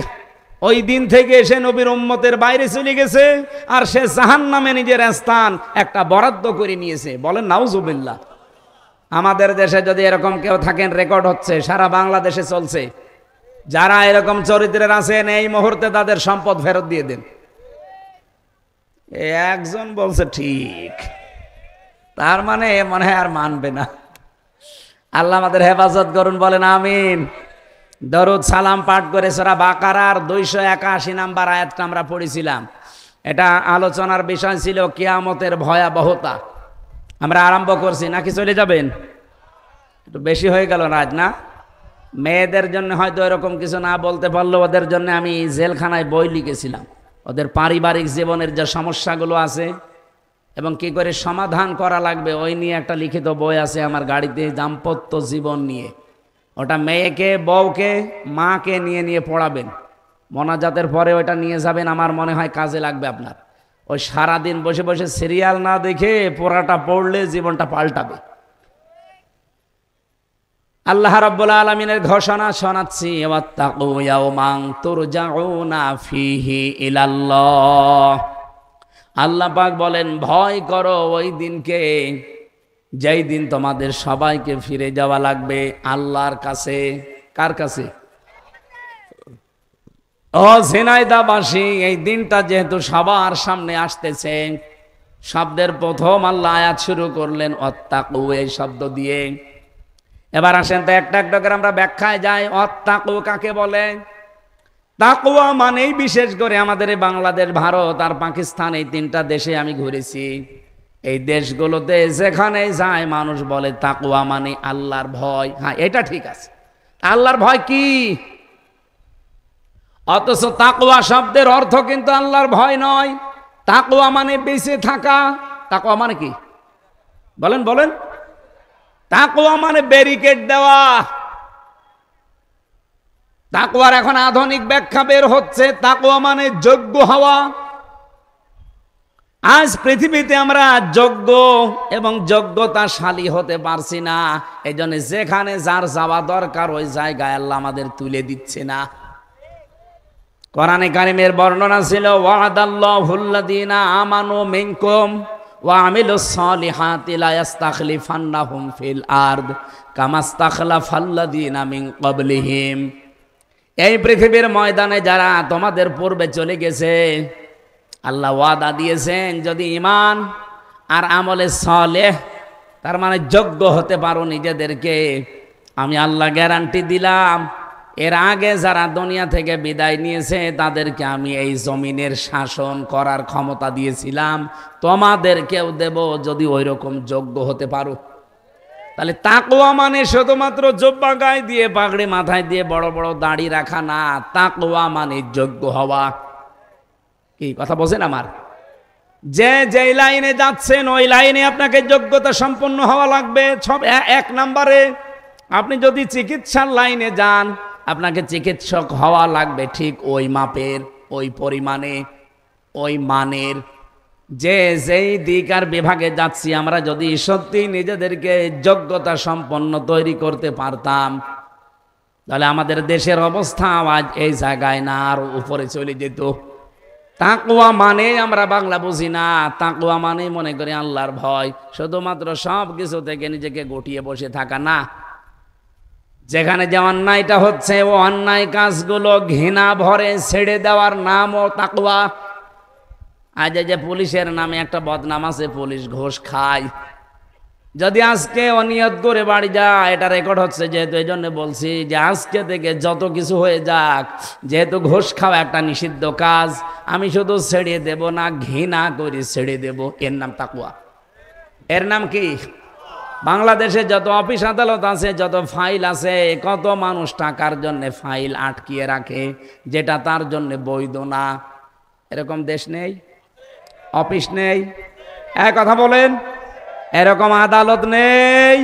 ওই দিন থেকে সে নবীর উম্মতের বাইরে চলে গেছে, আর সে জাহান্নামে নিজের স্থান একটা বরাদ্দ করে নিয়েছে। বলেন নাউজুবিল্লাহ। আমাদের দেশে যদি এরকম কেউ থাকেন, রেকর্ড হচ্ছে, সারা বাংলাদেশে চলছে। যারা এরকম চরিত্রের আছেন এই মুহূর্তে তাদের সম্পদ ফেরত দিয়ে দেন। একজন বলছে ঠিক, তার মানে মনে হয় আর মানবে না। আল্লাহ আমাদের হেফাজত করুন, বলেন আমিন। দরুদ সালাম পাঠ করে সূরা বাকারার 281 নাম্বার আয়াতটা আমরা পড়েছিলাম। এটা আলোচনার বিষয় ছিল কিয়ামতের ভয়াবহতা। আমরা আরম্ভ করছি নাকি চলে যাবেন? একটু বেশি হয়ে গেল রাত না? মেয়েদের জন্য হয়তো এরকম কিছু না বলতে পারলেও ওদের জন্য আমি জেলখানায় বই লিখেছিলাম। ওদের পারিবারিক জীবনের যে সমস্যাগুলো আছে এবং কি করে সমাধান করা লাগবে, ওই নিয়ে একটা লিখিত বই আছে আমার গাড়িতে, দাম্পত্য জীবন নিয়ে। ওটা মেয়েকে, বউকে, মাকে নিয়ে নিয়ে পড়াবেন। মোনাজাতের পরে ওইটা নিয়ে যাবেন, আমার মনে হয় কাজে লাগবে আপনার। ওই সারাদিন বসে বসে সিরিয়াল না দেখে পড়াটা পড়লে জীবনটা পাল্টাবে। আল্লাহ রাব্বুল আলামিনের ঘোষণা শোনাচ্ছি, ওয়াত্তাকু ইয়াওমান তুরজাউনা ফিহি ইলাল্লাহ। আল্লাহ পাক বলেন, ভয় করো ওই দিনকে, যেই দিন তোমাদের সবাইকে ফিরে যাওয়া লাগবে আল্লাহর কাছে। কার কাছে? ও ঝিনাইদাবাসী, এই দিনটা যেহেতু সবার সামনে আসতেছে, শব্দের প্রথম আল্লাহ আয়াত শুরু করলেন ওয়াত্তাকু এই শব্দ দিয়ে। এবার আসেন তো একটা একটা করে আমরা ব্যাখ্যায় যাই। ওয়াত্তাকু কাকে বলে? তাকওয়া মানেই বিশেষ করে আমাদের এই বাংলাদেশ, ভারত আর পাকিস্তান, এই 3টা দেশে আমি ঘুরেছি। এই দেশগুলোতে যেখানে যায় মানুষ বলে তাকওয়া মানে আল্লাহর ভয়। হ্যাঁ, এটা ঠিক আছে। আল্লাহর ভয় কি? অথচ তাকওয়া শব্দের অর্থ কিন্তু আল্লাহর ভয় নয়। তাকওয়া মানে বেঁচে থাকা। তাকওয়া মানে কি? বলেন বলেন। তাকওয়া মানে ব্যারিকেড দেওয়া। তাকওয়ার এখন আধুনিক ব্যাখ্যা বের হচ্ছে। তাকওয়া মানে যোগ্য হওয়া। আজ পৃথিবীতে আমরা যোগ্য এবং যোগ্যতাশালী হতে পারছি না। এই জন্য যেখানে যার যাওয়া দরকার ওই জায়গায় আল্লাহ আমাদের তুলে দিচ্ছে না। কোরআনে কারিমের বর্ণনা ছিল ওয়াদাল্লাহুল্লাযীনা আমানু মিনকুম ওয়া আমিলুস সলিহাতি লা ইস্তাখলিফান্নাহুম ফিল আরদ কামা ইস্তাখলাফাল্লাযীনা মিন ক্বাবলিহিম। এই পৃথিবীর ময়দানে যারা তোমাদের পূর্বে চলে গেছে, আল্লাহ ওয়াদা দিয়েছেন যদি ঈমান আর আমলে সালেহ, তার মানে যোগ্য হতে পারো নিজেদেরকে, আমি আল্লাহ গ্যারান্টি দিলাম এর আগে যারা দুনিয়া থেকে বিদায় নিয়েছে তাদেরকে আমি এই জমিনের শাসন করার ক্ষমতা দিয়েছিলাম, তোমাদেরকেও দেব যদি ওই রকম যোগ্য হতে পারো। তাহলে তাকওয়া মানে শুধুমাত্র জুব্বা গায়ে দিয়ে পাগড়ি মাথায় দিয়ে বড় বড় দাড়ি রাখা না, তাকওয়া মানে যোগ্য হওয়া। কি কথা বলছেন আমার? যে যেই লাইনে যাচ্ছেন ওই লাইনে আপনাকে যোগ্যতা সম্পন্ন হওয়া লাগবে। সব এক নম্বরে আপনি যদি চিকিৎসার লাইনে যান, আপনাকে চিকিৎসক হওয়া লাগবে ঠিক ওই মাপের, ওই পরিমাণে, ওই মানের। যে যেই দিক আর বিভাগে যাচ্ছি আমরা যদি সত্যি নিজেদেরকে যোগ্যতা সম্পন্ন তৈরি করতে পারতাম, তাহলে আমাদের দেশের অবস্থা আজ এই জায়গায় না, আর উপরে চলে যেত। তাকওয়া মানে আমরা বাংলা বুঝি না, তাকওয়া মানে মনে করি আল্লাহর ভয়, শুধুমাত্র সব কিছু থেকে নিজেকে গুটিয়ে বসে থাকা না। যেখানে যে অন্যায়টা হচ্ছে ও অন্যায় কাজগুলো ঘৃণা ভরে ছেড়ে দেওয়ার নামও তাকওয়া। আজ যে পুলিশের নামে একটা বদনাম আছে, পুলিশ ঘুষ খায়। যদি আজকে অনিয়ত করে বাড়ি যায়, এটা রেকর্ড হচ্ছে যেহেতু, এই জন্য বলছি যে আজকে থেকে যত কিছু হয়ে যাক, যেহেতু ঘুষ খাওয়া একটা নিষিদ্ধ কাজ, আমি শুধু ছেড়ে দেব না, ঘৃণা করে ছেড়ে দেব। এর নাম তাকওয়া। এর নাম কি? বাংলাদেশে যত অফিস আদালত আছে, যত ফাইল আছে, কত মানুষ টাকার জন্য ফাইল আটকিয়ে রাখে যেটা তার জন্য বৈধ না। এরকম দেশ নেই, অফিস নেই, এক কথা বলেন, এরকম আদালত নেই।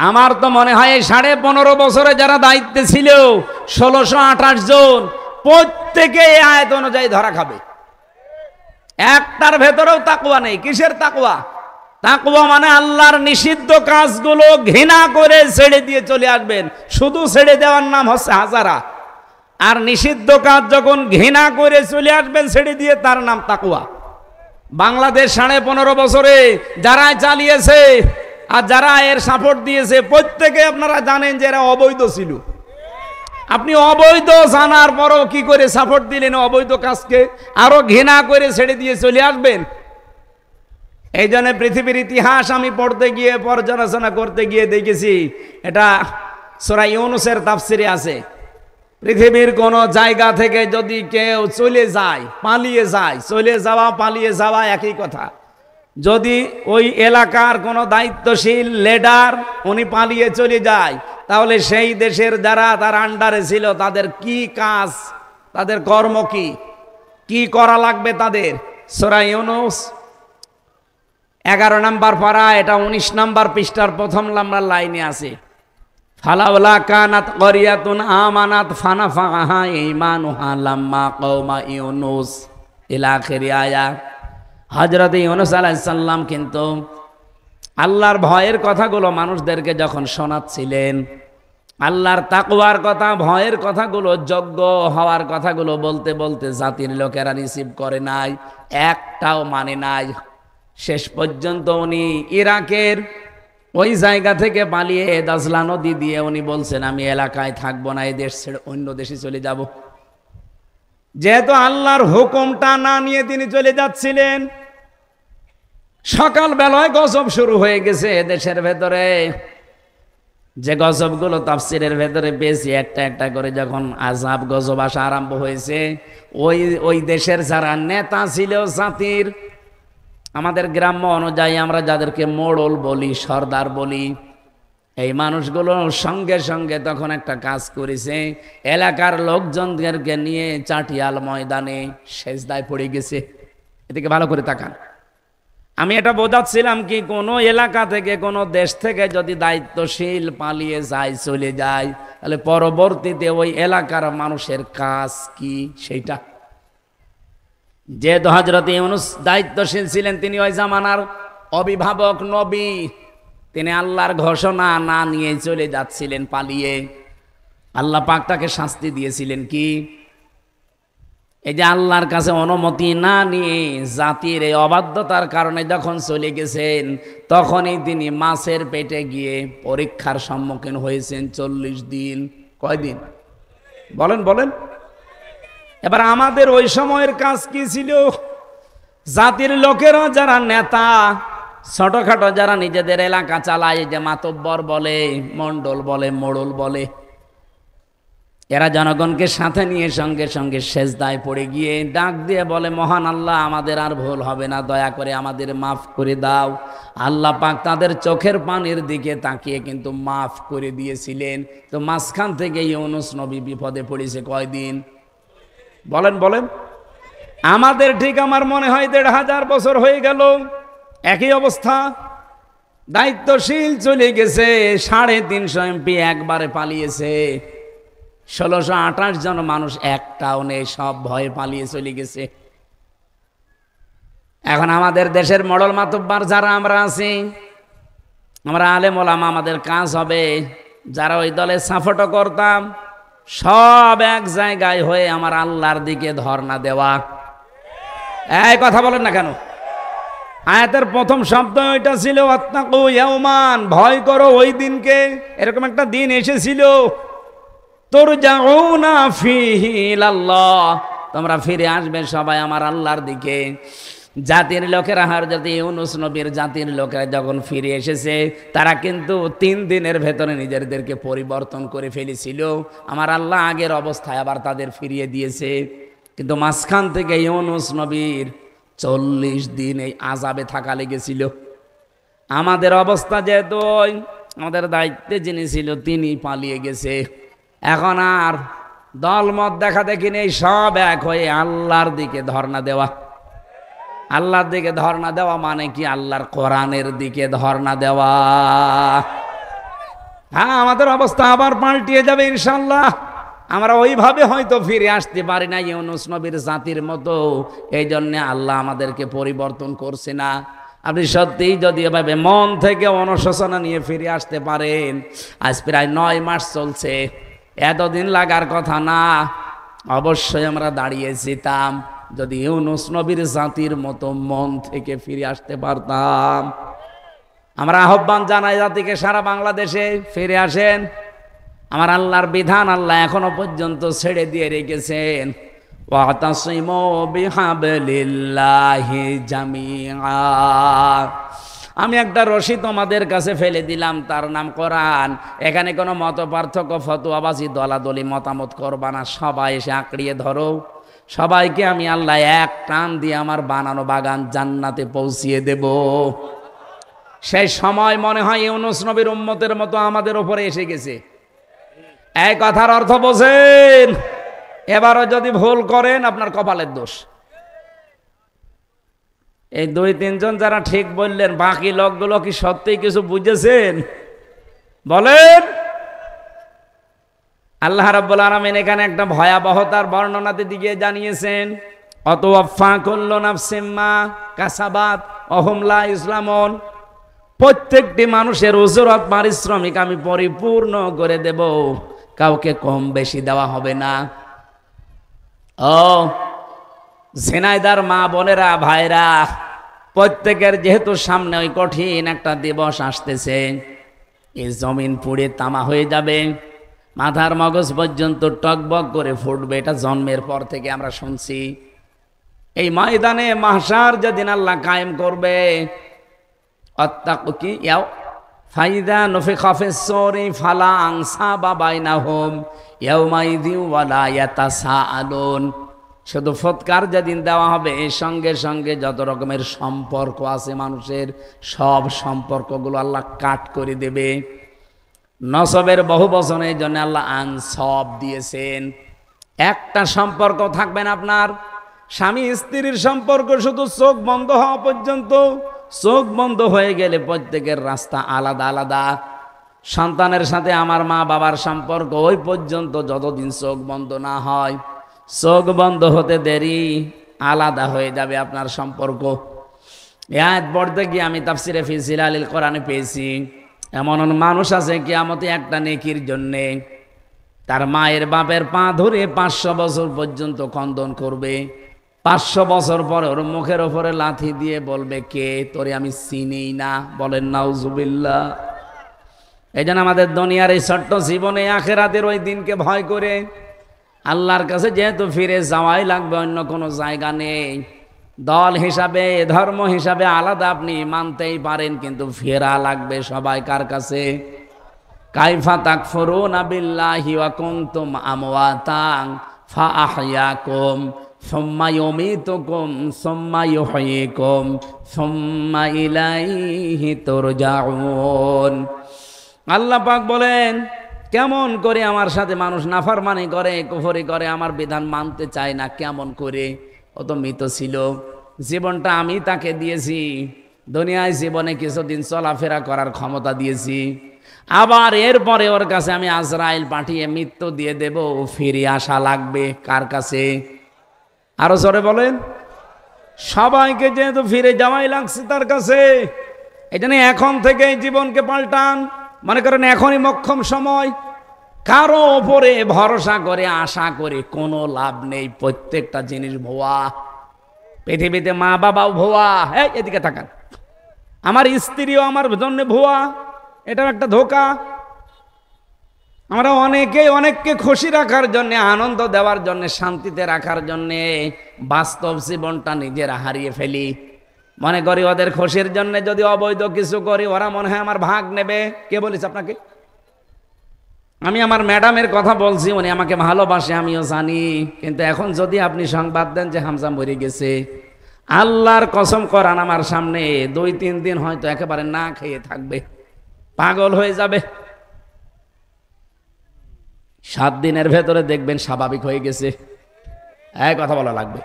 আমার তো মনে হয় এই 15.5 বছরে যারা দায়িত্বে ছিল 1628 জন, প্রত্যেকে এই আয়াত অনুযায়ী ধরা খাবে। একটার ভেতরেও তাকওয়া নেই। কিসের তাকওয়া? তাকওয়া মানে আল্লাহর নিষিদ্ধ কাজগুলো ঘৃণা করে ছেড়ে দিয়ে চলে আসবেন। শুধু ছেড়ে দেওয়ার নাম হচ্ছে হাজারা, আর নিষিদ্ধ কাজ যখন ঘৃণা করে চলে আসবেন ছেড়ে দিয়ে, তার নাম তাকওয়া। বাংলাদেশ 15.5 বছরে যারা চালিয়েছে আর যারা এর সাপোর্ট দিয়েছে, প্রত্যেকে আপনারা জানেন যে এরা অবৈধ ছিল। আপনি অবৈধ জানার পরও কি করে সাপোর্ট দিলেন অবৈধ কাজকে? আরো ঘৃণা করে ছেড়ে দিয়ে চলে আসবেন। এই জন্য পৃথিবীর ইতিহাস আমি পড়তে গিয়ে, পর্যালোচনা করতে গিয়ে দেখেছি, এটা সূরা ইউনূসের তাফসিরে আছে, পৃথিবীর কোন জায়গা থেকে যদি কেউ চলে যায়, পালিয়ে যায়, চলে যাওয়া পালিয়ে যাওয়া একই কথা। যদি ওই এলাকার কোনো দায়িত্বশীল লিডার উনি পালিয়ে চলে যায়, তাহলে সেই দেশের যারা তার আন্ডারে ছিল তাদের কি কাজ, তাদের কর্ম কি, কি করা লাগবে তাদের? সূরা ইউনূস 11 নম্বর পারা, এটা 19 নম্বর পৃষ্ঠার 1ম নম্বর লাইনে আছে। ফালাউলা কানাত ক্বরিয়াতুন আমানাত ফানাফাহা ঈমানুহা লাম্মা কওমা ইউনূস ইলা আখির আয়াত। হযরত ইউনূস আলাইহিস সালাম কিন্তু আল্লাহর ভয়ের কথাগুলো মানুষদেরকে যখন শোনাচ্ছিলেন, আল্লাহর তাকওয়ার কথা, ভয়ের কথাগুলো, যোগ্য হওয়ার কথাগুলো বলতে বলতে জাতির লোকেরা রিসিভ করে নাই, একটাও মানে নাই। শেষ পর্যন্ত উনি ইরাকের ওই জায়গা থেকে পালিয়ে দাজলা নদী দিয়ে উনি বলছেন আমি এলাকায় থাকবো না, এই দেশ ছেড়ে অন্য দেশে চলে যাব। যেহেতু আল্লাহর হুকুমটা না নিয়ে তিনি চলে যাচ্ছিলেন, সকাল বেলায় গজব শুরু হয়ে গেছে দেশের ভেতরে। যে গজবগুলো তাফসিরের ভেতরে পেয়েছি একটা একটা করে, যখন আযাব গজব আসা আরম্ভ হয়েছে, ওই দেশের যারা নেতা ছিল জাতির, আমাদের গ্রাম্য অনুযায়ী আমরা যাদেরকে মোড়ল বলি, সর্দার বলি, এই মানুষগুলো সঙ্গে সঙ্গে তখন একটা কাজ করেছে, এলাকার লোকজনদেরকে নিয়ে চাটিয়াল ময়দানে সেজদায় পড়ে গেছে। এদিকে ভালো করে তাকান। আমি এটা বোঝাচ্ছিলাম কি, কোনো এলাকা থেকে, কোনো দেশ থেকে যদি দায়িত্বশীল পালিয়ে যায়, চলে যায়, তাহলে পরবর্তীতে ওই এলাকার মানুষের কাজ কি সেইটা। যেহেতু হযরত ইউনূস দায়িত্বশীল ছিলেন, তিনি ওই জামানার অভিভাবক নবী, তিনি আল্লাহর ঘোষণা না নিয়ে চলে যাচ্ছিলেন পালিয়ে। আল্লাহ পাক তাকে শাস্তি দিয়েছিলেন কি, এই যে আল্লাহর কাছে অনুমতি না নিয়ে জাতির এই অবাধ্যতার কারণে যখন চলে গেছেন, তখনই তিনি মাছের পেটে গিয়ে পরীক্ষার সম্মুখীন হয়েছেন 40 দিন। কয়দিন বলেন বলেন? এবার আমাদের ওই সময়ের কাজ কি ছিল? জাতির লোকেরা যারা নেতা, ছোটখাটো যারা নিজেদের এলাকা চালায়, যে মাতব্বর বলে, মন্ডল বলে, মোড়ল বলে, এরা জনগণকে সাথে নিয়ে সঙ্গে সঙ্গে সেজদায় পড়ে গিয়ে ডাক দিয়ে বলে, মহান আল্লাহ, আমাদের আর ভুল হবে না, দয়া করে আমাদের মাফ করে দাও। আল্লাহ পাক তাদের চোখের পানির দিকে তাকিয়ে কিন্তু মাফ করে দিয়েছিলেন। তো মাঝখান থেকে ইউনূস নবী বিপদে পড়েছে কয়দিন? বলেন বলেন? আমাদের ঠিক আমার মনে হয় ১৫০০ বছর হয়ে গেল একই অবস্থা। দায়িত্বশীল চলে গেছে, ৩৫০ এমপি একবারে পালিয়েছে, ১৬২৮ জন মানুষ একটাও নেই, সব ভয়ে পালিয়ে চলে গেছে। এখন আমাদের দেশের মডল মাতব্বর যারা আমরা আছি, আমরা আলেম ওলামা, আমাদের কাজ হবে যারা ওই দলে সাপোর্ট করতাম, সব এক জায়গায় হয়ে আমার আল্লাহর দিকে ধর্ণা দেওয়া। এই কথা বলেন না কেন? আয়াতের প্রথম শব্দ এটা ছিল ওয়াত্তাকু ইয়াওমান, ভয় করো ওই দিনকে। এরকম একটা দিন এসেছিল, তুরজাউনা ফীহি ইলাল্লাহ, তোমরা ফিরে আসবে সবাই আমার আল্লাহর দিকে। জাতির লোকেরা, হযরত ইউনূস নবীর জাতির লোকেরা যখন ফিরে এসেছে, তারা কিন্তু 3 দিনের ভেতরে নিজেদেরকে পরিবর্তন করে ফেলেছিল। আমার আল্লাহ আগের অবস্থায় আবার তাদের ফিরিয়ে দিয়েছে। কিন্তু মাঝখান থেকে ইউনূস নবীর 40 দিন এই আযাবে থাকা লেগেছিল। আমাদের অবস্থা যেহেতু আমাদের দায়িত্বে যিনি ছিল তিনি পালিয়ে গেছে, এখন আর দলমত দেখা দেখি নেই, সব এক হয়ে আল্লাহর দিকে ধর্ণা দেওয়া। আল্লাহর দিকে ধর্ণা দেওয়া মানে কি? আল্লাহর কোরআনের দিকে ধর্ণা দেওয়া। হ্যাঁ, আমাদের অবস্থা আবার পাল্টিয়ে যাবে ইনশাআল্লাহ। আমরা ওইভাবে হয়তো ফিরে আসতে পারি না ইউনূস নবীর জাতির মতো, এই জন্য আল্লাহ আমাদেরকে পরিবর্তন করছে না। আপনি সত্যিই যদি এভাবে মন থেকে অনুশোচনা নিয়ে ফিরে আসতে পারেন, আজ প্রায় 9 মাস চলছে, এতদিন লাগার কথা না। অবশ্যই আমরা দাঁড়িয়ে যেতাম যদি ইউনূস নবীর জাতির মতো মন থেকে ফিরে আসতে পারতাম। আমরা আহ্বান জানাই জাতিকে, সারা বাংলাদেশে ফিরে আসেন। আমার আল্লাহর বিধান আল্লাহ এখনো পর্যন্ত ছেড়ে দিয়ে রেখেছেন, ওয়াতাসিমু বিহাবলিল্লাহি জামিআ। আমি একটা রশি তোমাদের কাছে ফেলে দিলাম, তার নাম কোরআন। এখানে কোনো মত পার্থক্য, ফতোয়াবাজি, দলাদলি মতামত করবা না, সবাই এসে আঁকড়িয়ে ধরো। সবাইকে আমি আল্লাহ এক টান দিয়ে আমার বানানো বাগান জান্নাতে পৌঁছিয়ে দেব। সেই সময় মনে হয় ইউনূস নবীর উম্মতের মতো আমাদের উপরে এসে গেছে। এই কথার অর্থ বোঝেন? এবারও যদি ভুল করেন আপনার কপালের দোষ। এই 2-3 জন যারা ঠিক বললেন, বাকি লোকগুলো কি সত্যিই কিছু বুঝেছেন? বলেন। আল্লাহ রাব্বুল আলামিন এখানে একটা ভয়াবহতার বর্ণনাতে দিকে জানিয়েছেন, অতওয়াফা কুল্লু নাফসিম মা কাসাবাত ওয়া হুম লা ইসলামুন। প্রত্যেকটি মানুষের উজরত, পারিশ্রমিক আমি পরিপূর্ণ করে দেব, কাউকে কম বেশি দেওয়া হবে না। ও ঝিনাইদার মা বোনেরা, ভাইরা, প্রত্যেকের যেহেতু সামনে ওই কঠিন একটা দিবস আসতেছে, এই জমিন পুড়ে তামা হয়ে যাবে, মাথার মগজ পর্যন্ত টকবক করে ফুটবে। এটা জন্মের পর থেকে আমরা শুনছি। এই ময়দানে মাহশার যেদিন আল্লাহ কায়েম করবে, অত্তাকু ইয়াও ফাইদা নুফিখা ফিস-সূরি ফালা আনসাবা বাইনাহুম ইয়াওমাইযিন ওয়ালা ইয়াতাসাআলুন। শুধু ফৎকার যেদিন দেওয়া হবে, এর সঙ্গে সঙ্গে যত রকমের সম্পর্ক আছে মানুষের, সব সম্পর্কগুলো আল্লাহ কাট করে দেবে। নসবের বহু বচনের জন্য আল্লাহ আনসব দিয়েছেন। একটা সম্পর্ক থাকবেন আপনার স্বামী স্ত্রীর সম্পর্ক শুধু চোখ বন্ধ হওয়া পর্যন্ত। চোখ বন্ধ হয়ে গেলে প্রত্যেকের রাস্তা আলাদা আলাদা। সন্তানের সাথে আমার মা বাবার সম্পর্ক ওই পর্যন্ত যতদিন চোখ বন্ধ না হয়। চোখ বন্ধ হতে দেরি, আলাদা হয়ে যাবে আপনার সম্পর্ক। এই আয়াত পড়তে গিয়ে আমি তাফসিরে ফি জিলালিল কোরআনে পেয়েছি, এমন মানুষ আছে কিয়ামতে একটা নেকির জন্যে তার মায়ের বাপের পা ধরে 500 বছর পর্যন্ত খণ্ডন করবে। 500 বছর পরে ওর মুখের ওপরে লাথি দিয়ে বলবে, কে তোরে আমি চিনি না। বলেন নাউজুবিল্লাহ। এই জন্য আমাদের দুনিয়ার এই ছোট্ট জীবনে আখিরাতের ওই দিনকে ভয় করে আল্লাহর কাছে যেহেতু ফিরে যাওয়াই লাগবে, অন্য কোনো জায়গা নেই। দল হিসাবে ধর্ম হিসাবে আলাদা আপনি মানতেই পারেন, কিন্তু ফেরা লাগবে সবাই কার কাছে? কাইফা তাকফুরুনা বিল্লাহি ওয়া কুনতুম আমওয়াতান ফাআহইয়াকুম সুম্মা ইউমীতুকুম সুম্মা ইউহয়িকুম সুম্মা ইলাইহি তুরজাউন। আল্লাহ পাক বলেন, কেমন করে আমার সাথে মানুষ নাফরমানি করে, কুফরি করে, আমার বিধান মানতে চায় না, কেমন করে? ও তো মৃত ছিল, জীবনটা আমি তাকে দিয়েছি, দুনিয়ায় জীবনে কিছুদিন চলাফেরা করার ক্ষমতা দিয়েছি, আবার এরপরে ওর কাছে আমি আজরাইল পাঠিয়ে মৃত্যু দিয়ে দেব, ফিরে আসা লাগবে কার কাছে? আরো জোরে বলেন। সবাইকে যেহেতু ফিরে যাওয়াই লাগছে তার কাছে, এই জন্য এখন থেকে জীবনকে পাল্টান। মনে করেন এখনই মোক্ষম সময়। কারো ওপরে ভরসা করে আশা করে কোনো লাভ নেই, প্রত্যেকটা জিনিস ভুয়া। পৃথিবীতে মা বাবাও ভুয়া। এদিকে তাকান, আমার স্ত্রীও আমার জন্য ভুয়া, এটাও একটা ধোঁকা। আমরা অনেককে খুশি রাখার জন্য, আনন্দ দেওয়ার জন্য, শান্তিতে রাখার জন্য বাস্তব জীবনটা নিজেরা হারিয়ে ফেলি। মনে করি ওদের খুশির জন্য যদি অবৈধ কিছু করি ওরা মনে হয় আমার ভাগ নেবে। কে বলেছে আপনাকে? আমি আমার ম্যাডামের কথা বলছি, উনি আমাকে ভালোবাসে, আমিও জানি। কিন্তু এখন যদি আপনি সংবাদ দেন যে হামজা মরে গেছে, আল্লাহর কসম করান আমার সামনে 2-3 দিন হয়তো একেবারে না খেয়ে থাকবে, পাগল হয়ে যাবে। 7 দিনের ভেতরে দেখবেন স্বাভাবিক হয়ে গেছে। এক কথা বলা লাগবে,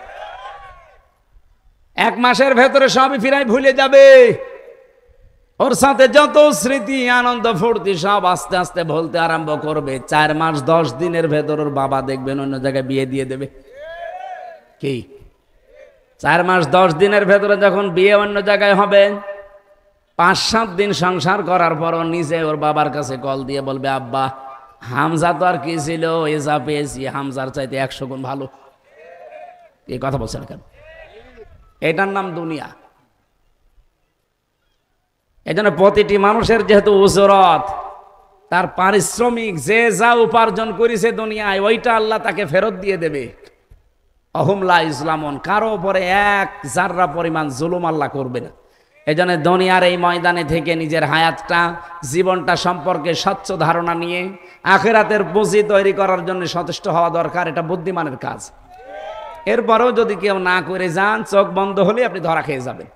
1 মাসের ভেতরে সবই ফিরাই ভুলে যাবে। ওর সাথে যত স্মৃতি আনন্দ ফুর্তি সব আস্তে আস্তে ভুলতে আরম্ভ করবে। 4 মাস 10 দিনের ভেতর ওর বাবা দেখবেন অন্য জায়গায় বিয়ে দিয়ে দেবে। কি 4 মাস 10 দিনের ভেতরে যখন বিয়ে অন্য জায়গায় হবে, 5-7 দিন সংসার করার পর নিজে ওর বাবার কাছে কল দিয়ে বলবে, আব্বা হামজা তো আর কি ছিল, এ যা পেয়েছি হামজার চাইতে 100 গুণ ভালো। এই কথা বলছেন কেন? এটার নাম দুনিয়া। এজন্য প্রতিটি মানুষের যেহেতু উজরত, তার পারিশ্রমিক যে যা উপার্জন করেছে দুনিয়ায়, ওইটা আল্লাহ তাকে ফেরত দিয়ে দেবে। অহুম লা ইসলামন, কারো উপরে 1 জাররা পরিমাণ জুলুম আল্লাহ করবে না। এজন্য দুনিয়ার এই ময়দানে থেকে নিজের হায়াতটা, জীবনটা সম্পর্কে স্বচ্ছ ধারণা নিয়ে আখিরাতের পুঁজি তৈরি করার জন্য সচেষ্ট হওয়া দরকার। এটা বুদ্ধিমানের কাজ। এরপরেও যদি কেউ না করে যান, চোখ বন্ধ হলে আপনি ধরা খেয়ে যাবেন।